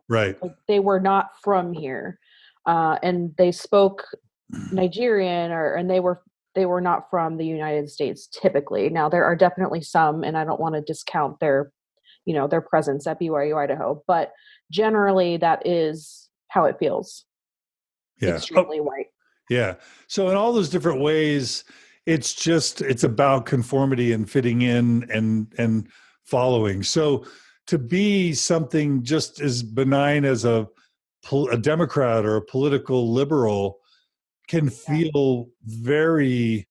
Right. They were not from here. And they spoke Nigerian and they were not from the United States typically. Now there are definitely some, and I don't want to discount their, their presence at BYU Idaho, but generally that is how it feels. Yeah. Extremely white. Yeah. So in all those different ways, it's about conformity and fitting in and following. So to be something just as benign as a Democrat or a political liberal can feel very,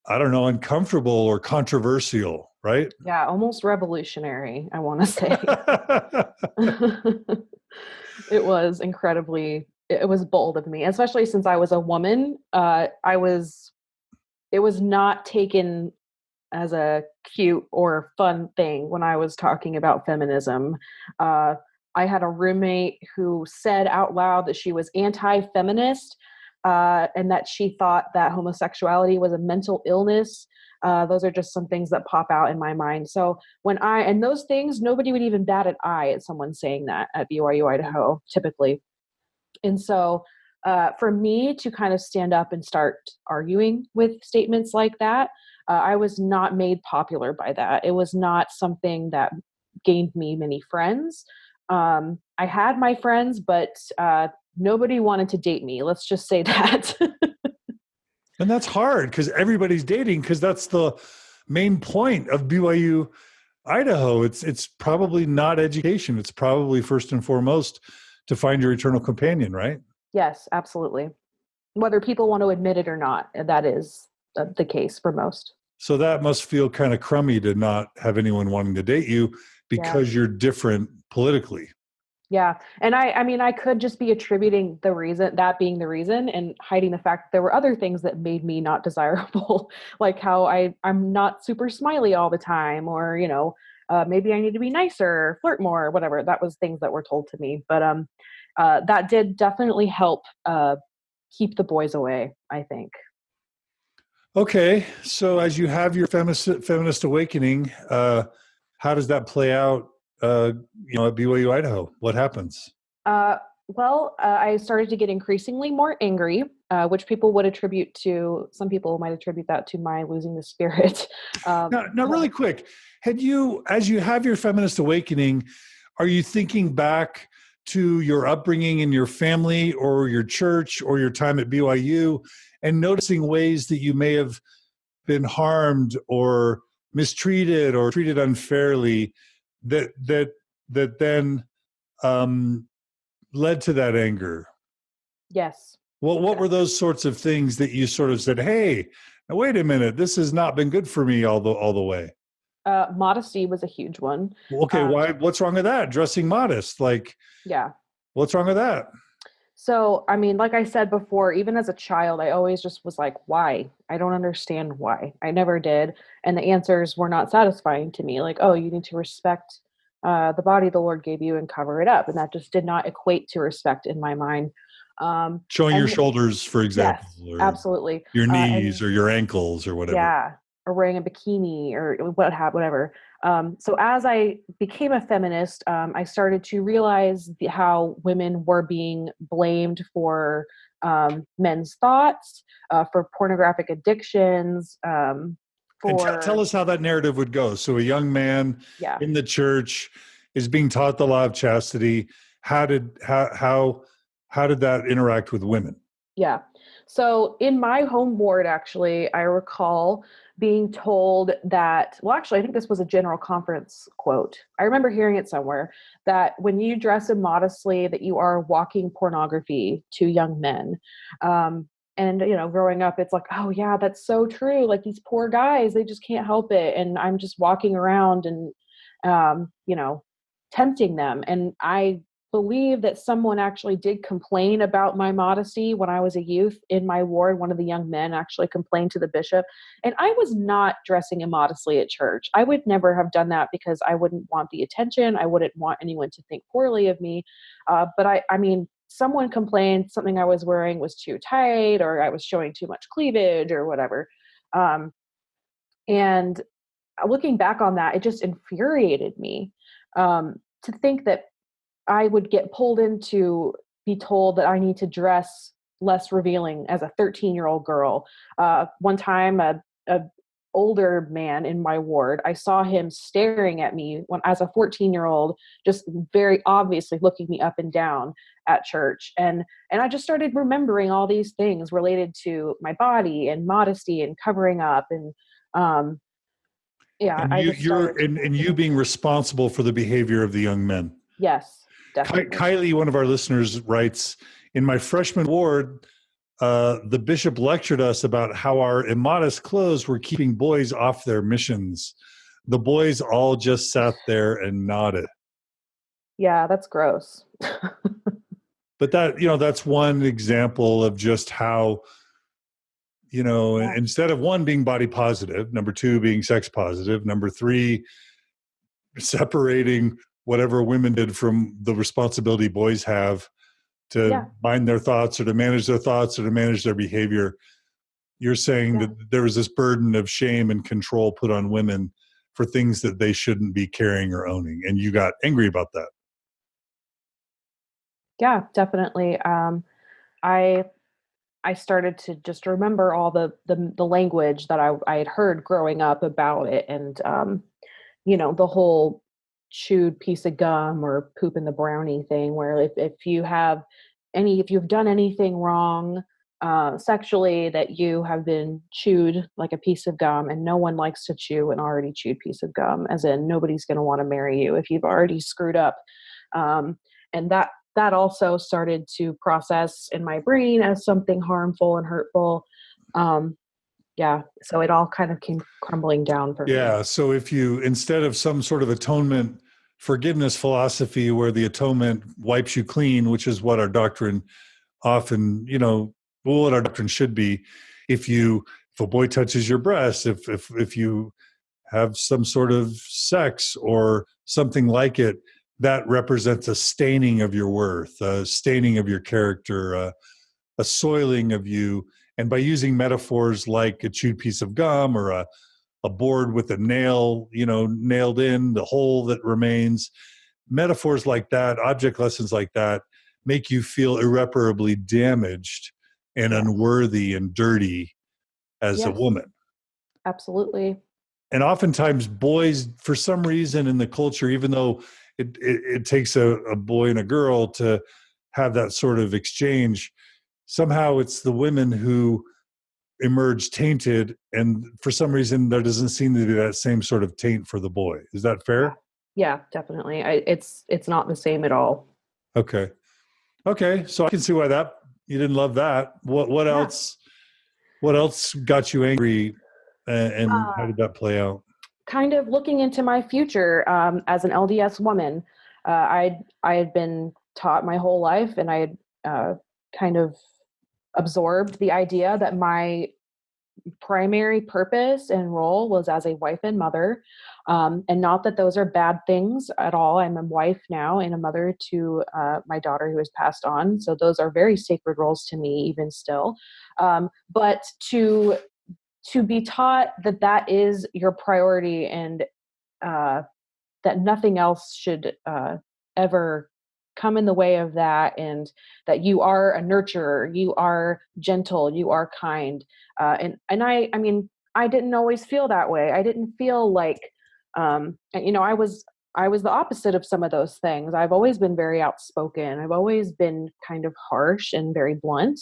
I don't know, uncomfortable or controversial, right? Yeah, almost revolutionary, I want to say. It was it was bold of me, especially since I was a woman. It was not taken as a cute or fun thing when I was talking about feminism. I had a roommate who said out loud that she was anti-feminist, and that she thought that homosexuality was a mental illness. Those are just some things that pop out in my mind. So and those things, nobody would even bat an eye at someone saying that at BYU Idaho, typically. And so for me to kind of stand up and start arguing with statements like that, I was not made popular by that. It was not something that gained me many friends. I had my friends, but nobody wanted to date me. Let's just say that. And that's hard because everybody's dating, because that's the main point of BYU Idaho. It's probably not education. It's probably first and foremost to find your eternal companion, right? Yes, absolutely. Whether people want to admit it or not, that is the case for most. So that must feel kind of crummy to not have anyone wanting to date you because you're different politically. Yeah. And I mean, I could just be attributing that being the reason, and hiding the fact that there were other things that made me not desirable, like how I'm not super smiley all the time, or, maybe I need to be nicer, flirt more, or whatever. That was things that were told to me. But that did definitely help keep the boys away, I think. Okay. So as you have your feminist awakening, how does that play out at BYU Idaho? What happens? I started to get increasingly more angry, which some people might attribute that to my losing the spirit. Now, really quick, as you have your feminist awakening, are you thinking back to your upbringing in your family or your church or your time at BYU and noticing ways that you may have been harmed or mistreated or treated unfairly that then led to that anger? Yes. Well, what were those sorts of things that you sort of said, hey, now wait a minute, this has not been good for me all the way? Modesty was a huge one. Okay, what's wrong with that? Dressing modest, yeah. What's wrong with that? So, I mean, like I said before, even as a child, I always just was like, why? I don't understand why. I never did. And the answers were not satisfying to me. Like, oh, you need to respect the body the Lord gave you and cover it up. And that just did not equate to respect in my mind. Showing your shoulders, for example. Yes, absolutely. Your knees or your ankles or whatever. Yeah, or wearing a bikini or whatever. So as I became a feminist, I started to realize how women were being blamed for men's thoughts, for pornographic addictions. And tell us how that narrative would go. So a young man in the church is being taught the law of chastity. How did that interact with women? Yeah. So in my home ward, actually, I recall being told that, well, actually, I think this was a general conference quote. I remember hearing it somewhere, that when you dress immodestly, that you are walking pornography to young men. And, growing up, it's like, oh yeah, that's so true. Like these poor guys, they just can't help it. And I'm just walking around and, tempting them. And I believe that someone actually did complain about my modesty when I was a youth in my ward. One of the young men actually complained to the bishop, and I was not dressing immodestly at church. I would never have done that because I wouldn't want the attention. I wouldn't want anyone to think poorly of me. But I mean, someone complained something I was wearing was too tight, or I was showing too much cleavage or whatever. And looking back on that, it just infuriated me to think that I would get pulled in to be told that I need to dress less revealing as a 13-year-old girl. One time, a older man in my ward, I saw him staring at me when as a 14-year-old, just very obviously looking me up and down at church. And I just started remembering all these things related to my body and modesty and covering up. And yeah, And I just started. and you being responsible for the behavior of the young men. Yes, definitely. Kylie, one of our listeners, writes, in my freshman ward, the bishop lectured us about how our immodest clothes were keeping boys off their missions. The boys all just sat there and nodded. Yeah, that's gross. But that's one example of just how, Yeah. instead of one being body positive, number two being sex positive, number three separating whatever women did from the responsibility boys have to bind their thoughts or to manage their thoughts or to manage their behavior. You're saying that there was this burden of shame and control put on women for things that they shouldn't be carrying or owning. And you got angry about that. Yeah, definitely. I started to just remember all the language that I had heard growing up about it, and the whole chewed piece of gum or poop in the brownie thing, where if you've done anything wrong sexually, that you have been chewed like a piece of gum, and no one likes to chew an already chewed piece of gum, as in nobody's going to want to marry you if you've already screwed up. And that also started to process in my brain as something harmful and hurtful. So it all kind of came crumbling down for me. Yeah. So if you, instead of some sort of atonement forgiveness philosophy where the atonement wipes you clean, which is what our doctrine often, what our doctrine should be. If a boy touches your breast, if you have some sort of sex or something like it, that represents a staining of your worth, a staining of your character, a soiling of you. And by using metaphors like a chewed piece of gum or a board with a nail, nailed in, the hole that remains, metaphors like that, object lessons like that, make you feel irreparably damaged and unworthy and dirty as a woman. Absolutely. And oftentimes boys, for some reason in the culture, even though it takes a boy and a girl to have that sort of exchange, somehow it's the women who emerge tainted, and for some reason there doesn't seem to be that same sort of taint for the boy. Is that fair? Yeah, definitely. It's not the same at all. Okay. So I can see why you didn't love that. What else? What else got you angry, and how did that play out? Kind of looking into my future as an LDS woman. I had been taught my whole life, and I had kind of absorbed the idea that my primary purpose and role was as a wife and mother. And not that those are bad things at all. I'm a wife now and a mother to my daughter who has passed on. So those are very sacred roles to me, even still. But to be taught that is your priority, and that nothing else should ever come in the way of that, and that you are a nurturer, you are gentle, you are kind. And I mean, I didn't always feel that way. I didn't feel like, I was the opposite of some of those things. I've always been very outspoken. I've always been kind of harsh and very blunt.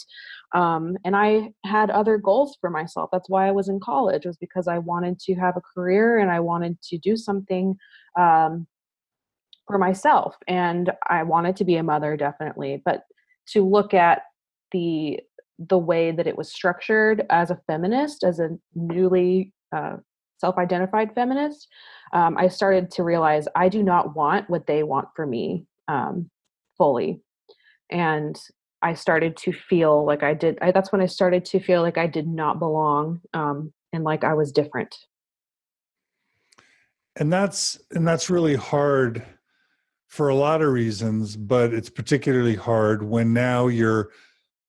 And I had other goals for myself. That's why I was in college, was because I wanted to have a career and I wanted to do something for myself. And I wanted to be a mother, definitely. But to look at the way that it was structured as a feminist, as a newly self-identified feminist, I started to realize I do not want what they want for me fully. And I started to feel like that's when I started to feel like I did not belong, and like I was different. And that's really hard for a lot of reasons, but it's particularly hard when now you're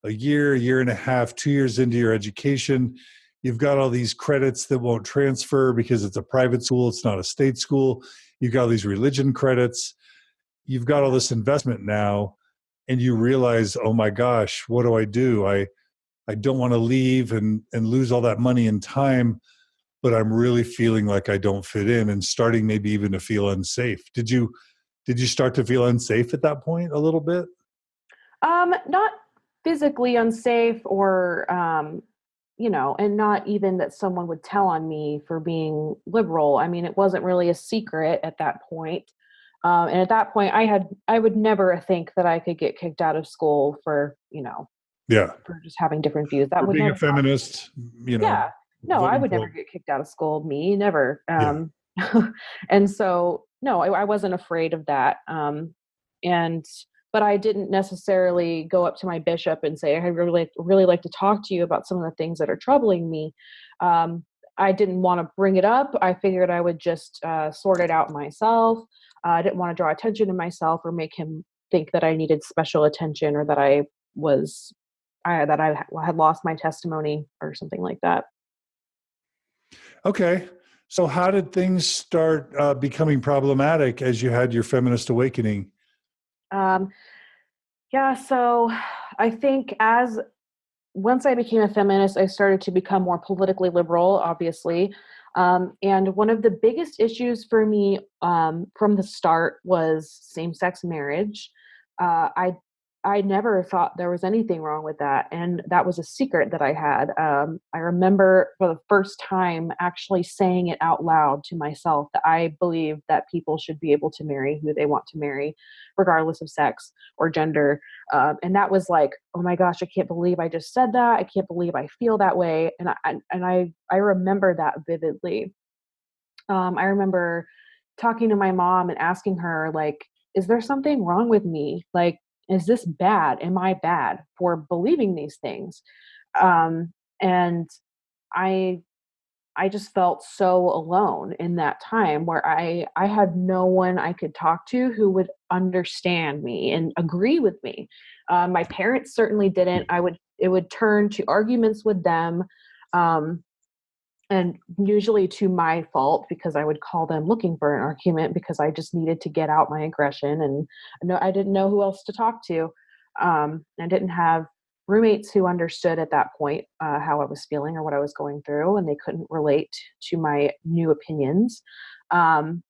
a year and a half, 2 years into your education. You've got all these credits that won't transfer because it's a private school. It's not a state school. You've got all these religion credits. You've got all this investment now. and you realize, oh my gosh, what do I do? I don't want to leave and lose all that money and time, but I'm really feeling like I don't fit in and starting maybe even to feel unsafe. Did you start to feel unsafe at that point a little bit? Not physically unsafe or, and not even that someone would tell on me for being liberal. I mean, it wasn't really a secret at that point. And at that point, I would never think that I could get kicked out of school for, Yeah. for just having different views. That For would being a never happen. feminist, Yeah. No, I voting would never for, get kicked out of school. Me, never. yeah. And so, no, I wasn't afraid of that. And but I didn't necessarily go up to my bishop and say, I really like to talk to you about some of the things that are troubling me. I didn't want to bring it up. I figured I would just sort it out myself. I didn't want to draw attention to myself or make him think that I needed special attention or that that I had lost my testimony or something like that. Okay. So how did things start becoming problematic as you had your feminist awakening? Um, yeah, so I think as once I became a feminist, I started to become more politically liberal, obviously. And one of the biggest issues for me from the start was same-sex marriage. Uh, I I never thought there was anything wrong with that, and that was a secret that I had. I remember for the first time actually saying it out loud to myself that I believe that people should be able to marry who they want to marry, regardless of sex or gender. And that was like, oh my gosh, I can't believe I just said that. I can't believe I feel that way. And I remember that vividly. I remember talking to my mom and asking her, like, is there something wrong with me? Like, is this bad? Am I bad for believing these things? And I I just felt so alone in that time where I had no one I could talk to who would understand me and agree with me. My parents certainly didn't. It would turn to arguments with them, um, and usually to my fault because I would call them looking for an argument because I just needed to get out my aggression and no, I didn't know who else to talk to. I didn't have roommates who understood at that point how I was feeling or what I was going through, and they couldn't relate to my new opinions. Um,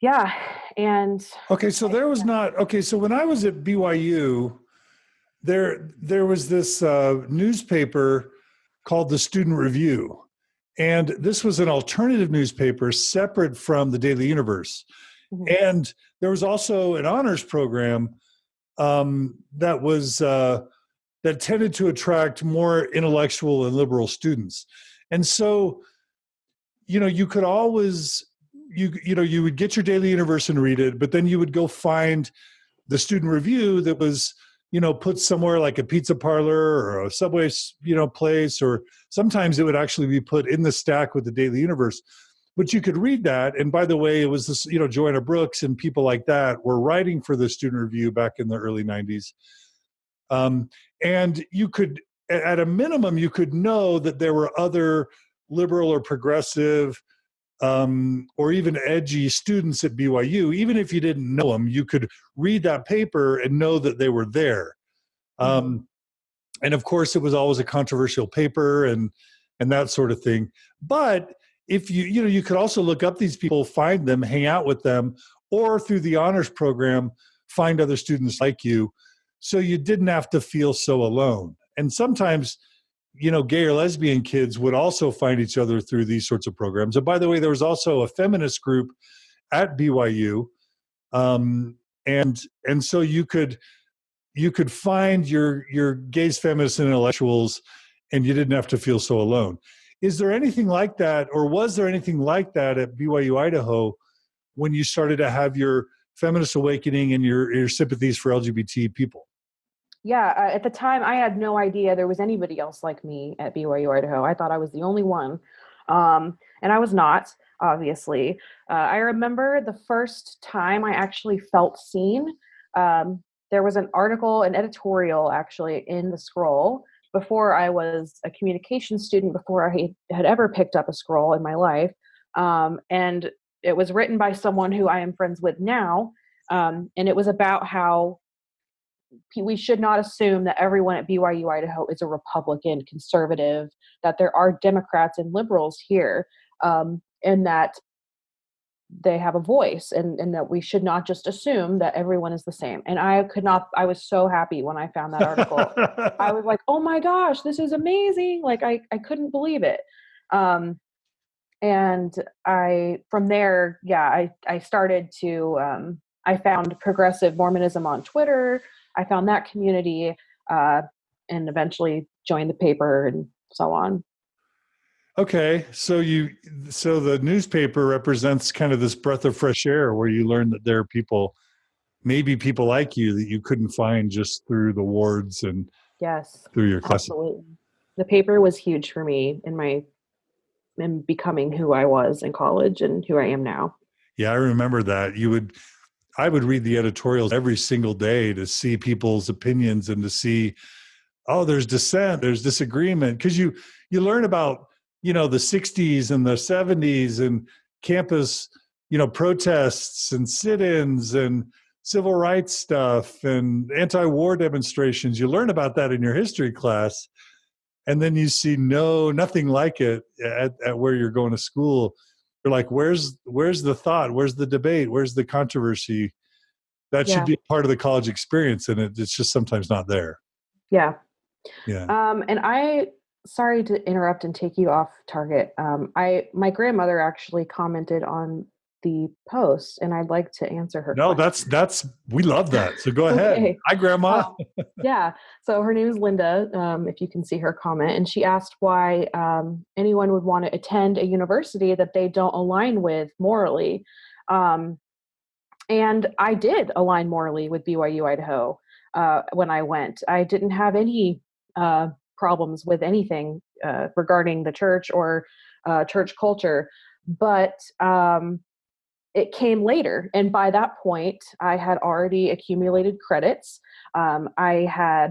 yeah, and Okay, so there was not okay. So when I was at BYU, there was this newspaper called the Student Review, and this was an alternative newspaper separate from the Daily Universe. mhm, And there was also an honors program that was that tended to attract more intellectual and liberal students. And so, you could always you would get your Daily Universe and read it, but then you would go find the Student Review that was put somewhere like a pizza parlor or a Subway place, or sometimes it would actually be put in the stack with the Daily Universe. But you could read that. And by the way, it was this, Joanna Brooks and people like that were writing for the Student Review back in the early 90s. And you could, at a minimum, you could know that there were other liberal or progressive or even edgy students at BYU. Even if you didn't know them, you could read that paper and know that they were there. mhm. And of course, it was always a controversial paper and that sort of thing. But if you could also look up these people, find them, hang out with them, or through the honors program, find other students like you, so you didn't have to feel so alone. And sometimes, gay or lesbian kids would also find each other through these sorts of programs. And by the way, there was also a feminist group at BYU, and so you could find your gays, feminists, and intellectuals, and you didn't have to feel so alone. Is there anything like that, or was there anything like that at BYU Idaho when you started to have your feminist awakening and your sympathies for LGBT people? Yeah, at the time, I had no idea there was anybody else like me at BYU Idaho. I thought I was the only one, and I was not, obviously. I remember the first time I actually felt seen. There was an article, an editorial actually in the Scroll before I was a communication student, before I had ever picked up a scroll in my life. And it was written by someone who I am friends with now. And it was about how we should not assume that everyone at BYU Idaho is a Republican, conservative, that there are Democrats and liberals here, and that they have a voice, and that we should not just assume that everyone is the same. And I was so happy when I found that article. I was like, oh my gosh, this is amazing. Like I couldn't believe it. And from there, I started to, I found progressive Mormonism on Twitter. I found that community, and eventually joined the paper and so on. Okay, so the newspaper represents kind of this breath of fresh air where you learn that there are people, maybe people like you, that you couldn't find just through the wards and Yes, through your classes. absolutely. The paper was huge for me in becoming who I was in college and who I am now. Yeah, I remember that. I would read the editorials every single day to see people's opinions and to see, oh, there's dissent, there's disagreement, because you learn about, the 60s and the 70s and campus, protests and sit-ins and civil rights stuff and anti-war demonstrations. You learn about that in your history class. And then you see nothing like it at where you're going to school. You're like, where's the thought? Where's the debate? Where's the controversy? That should be part of the college experience. And it's just sometimes not there. Yeah. Yeah. And sorry to interrupt and take you off target. My grandmother actually commented on the post, and I'd like to answer her. No, question. that's we love that. So go ahead. Okay. Hi, Grandma. Yeah. So her name is Linda, if you can see her comment, and she asked why anyone would want to attend a university that they don't align with morally. And I did align morally with BYU Idaho when I went. I didn't have any problems with anything regarding the church or church culture, but it came later. And by that point, I had already accumulated credits. I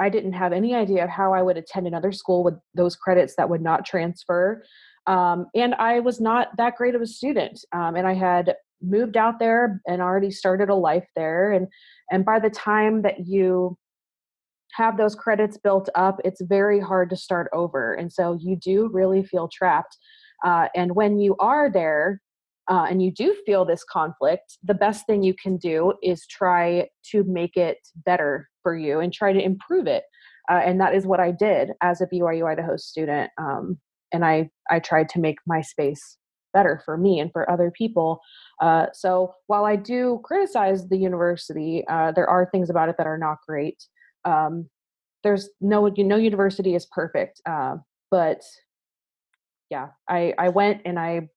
didn't have any idea of how I would attend another school with those credits that would not transfer. And I was not that great of a student. And I had moved out there and already started a life there. And by the time that you have those credits built up, it's very hard to start over. And so you do really feel trapped. And when you are there and you do feel this conflict, the best thing you can do is try to make it better for you and try to improve it. And that is what I did as a BYU Idaho student. And I tried to make my space better for me and for other people. So while I do criticize the university, there are things about it that are not great. There's no university is perfect. But yeah, I went and I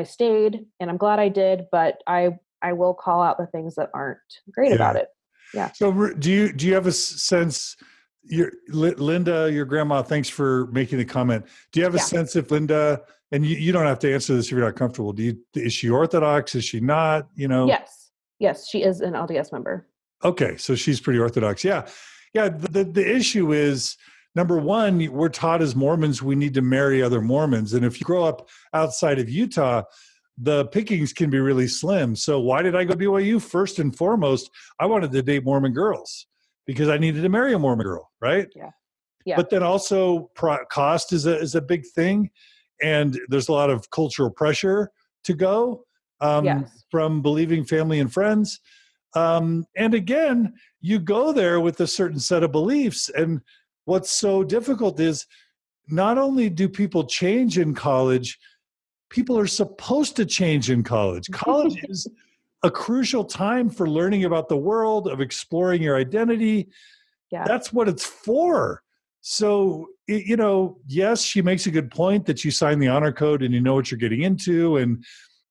stayed, and I'm glad I did, but I will call out the things that aren't great about it. Yeah. So do you have a sense, Linda, your grandma, thanks for making the comment. Do you have a sense if Linda, and you don't have to answer this if you're not comfortable, is she Orthodox? Is she not? Yes, she is an LDS member. Okay. So she's pretty Orthodox. Yeah. The issue is, number one, we're taught as Mormons, we need to marry other Mormons. And if you grow up outside of Utah, the pickings can be really slim. So why did I go to BYU? First and foremost, I wanted to date Mormon girls because I needed to marry a Mormon girl, right? Yeah. But then also cost is a big thing. And there's a lot of cultural pressure to go from believing family and friends. And again, you go there with a certain set of beliefs. And what's so difficult is not only do people change in college, people are supposed to change in college. College is a crucial time for learning about the world, of exploring your identity. Yeah. That's what it's for. So, yes, she makes a good point that you sign the honor code and you know what you're getting into, and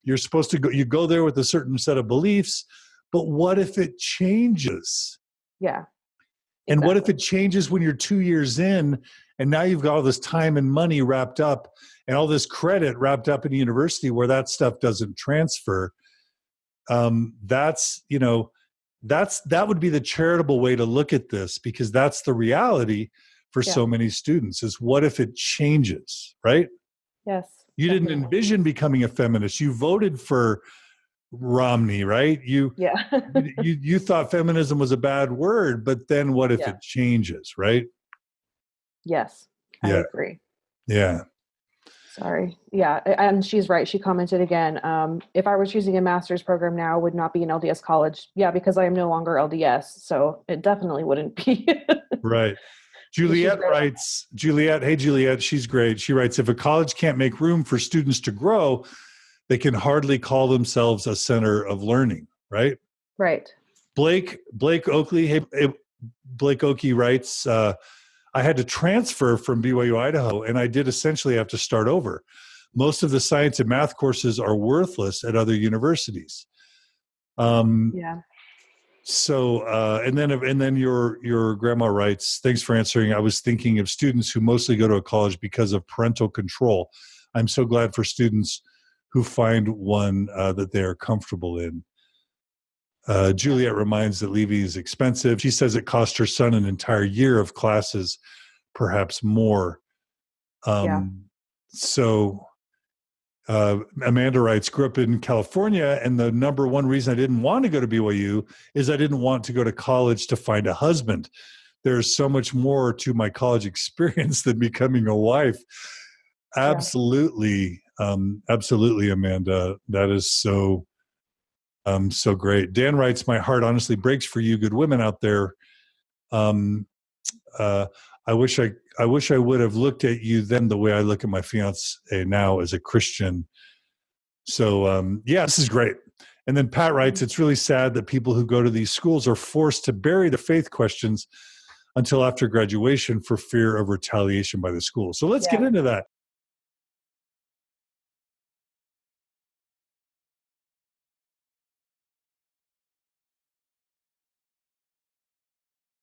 you're supposed to you go there with a certain set of beliefs. But what if it changes? Yeah. Exactly. And what if it changes when you're 2 years in and now you've got all this time and money wrapped up and all this credit wrapped up in a university where that stuff doesn't transfer? That would be the charitable way to look at this, because that's the reality for so many students, is what if it changes, right? Yes. You didn't envision becoming a feminist. You voted for Romney, right? Yeah. You thought feminism was a bad word, but then what if Yeah. it changes, right? Yes, I Yeah, agree. yeah, Sorry. Yeah, and she's right. She commented again. If I were choosing a master's program now, would not be an LDS college. Yeah, because I am no longer LDS, so it definitely wouldn't be. right. She's Juliet right on. writes, Juliet, hey, Juliet, she's great. She writes, if a college can't make room for students to grow, they can hardly call themselves a center of learning, right? Right. Blake Oakley, hey, Blake Oakley writes, I had to transfer from BYU Idaho, and I did essentially have to start over. Most of the science and math courses are worthless at other universities. Yeah. So, and then your grandma writes, thanks for answering. I was thinking of students who mostly go to a college because of parental control. I'm so glad for students who find one that they are comfortable in. Juliet reminds that leaving is expensive. She says it cost her son an entire year of classes, perhaps more. Yeah. So Amanda writes, grew up in California, and the number one reason I didn't want to go to BYU is I didn't want to go to college to find a husband. There's so much more to my college experience than becoming a wife. Absolutely, absolutely, Amanda. That is so great. Dan writes, my heart honestly breaks for you, good women out there. Um, I wish I would have looked at you then the way I look at my fiance now as a Christian. So yeah, this is great. And then Pat writes, it's really sad that people who go to these schools are forced to bury the faith questions until after graduation for fear of retaliation by the school. So let's get into that.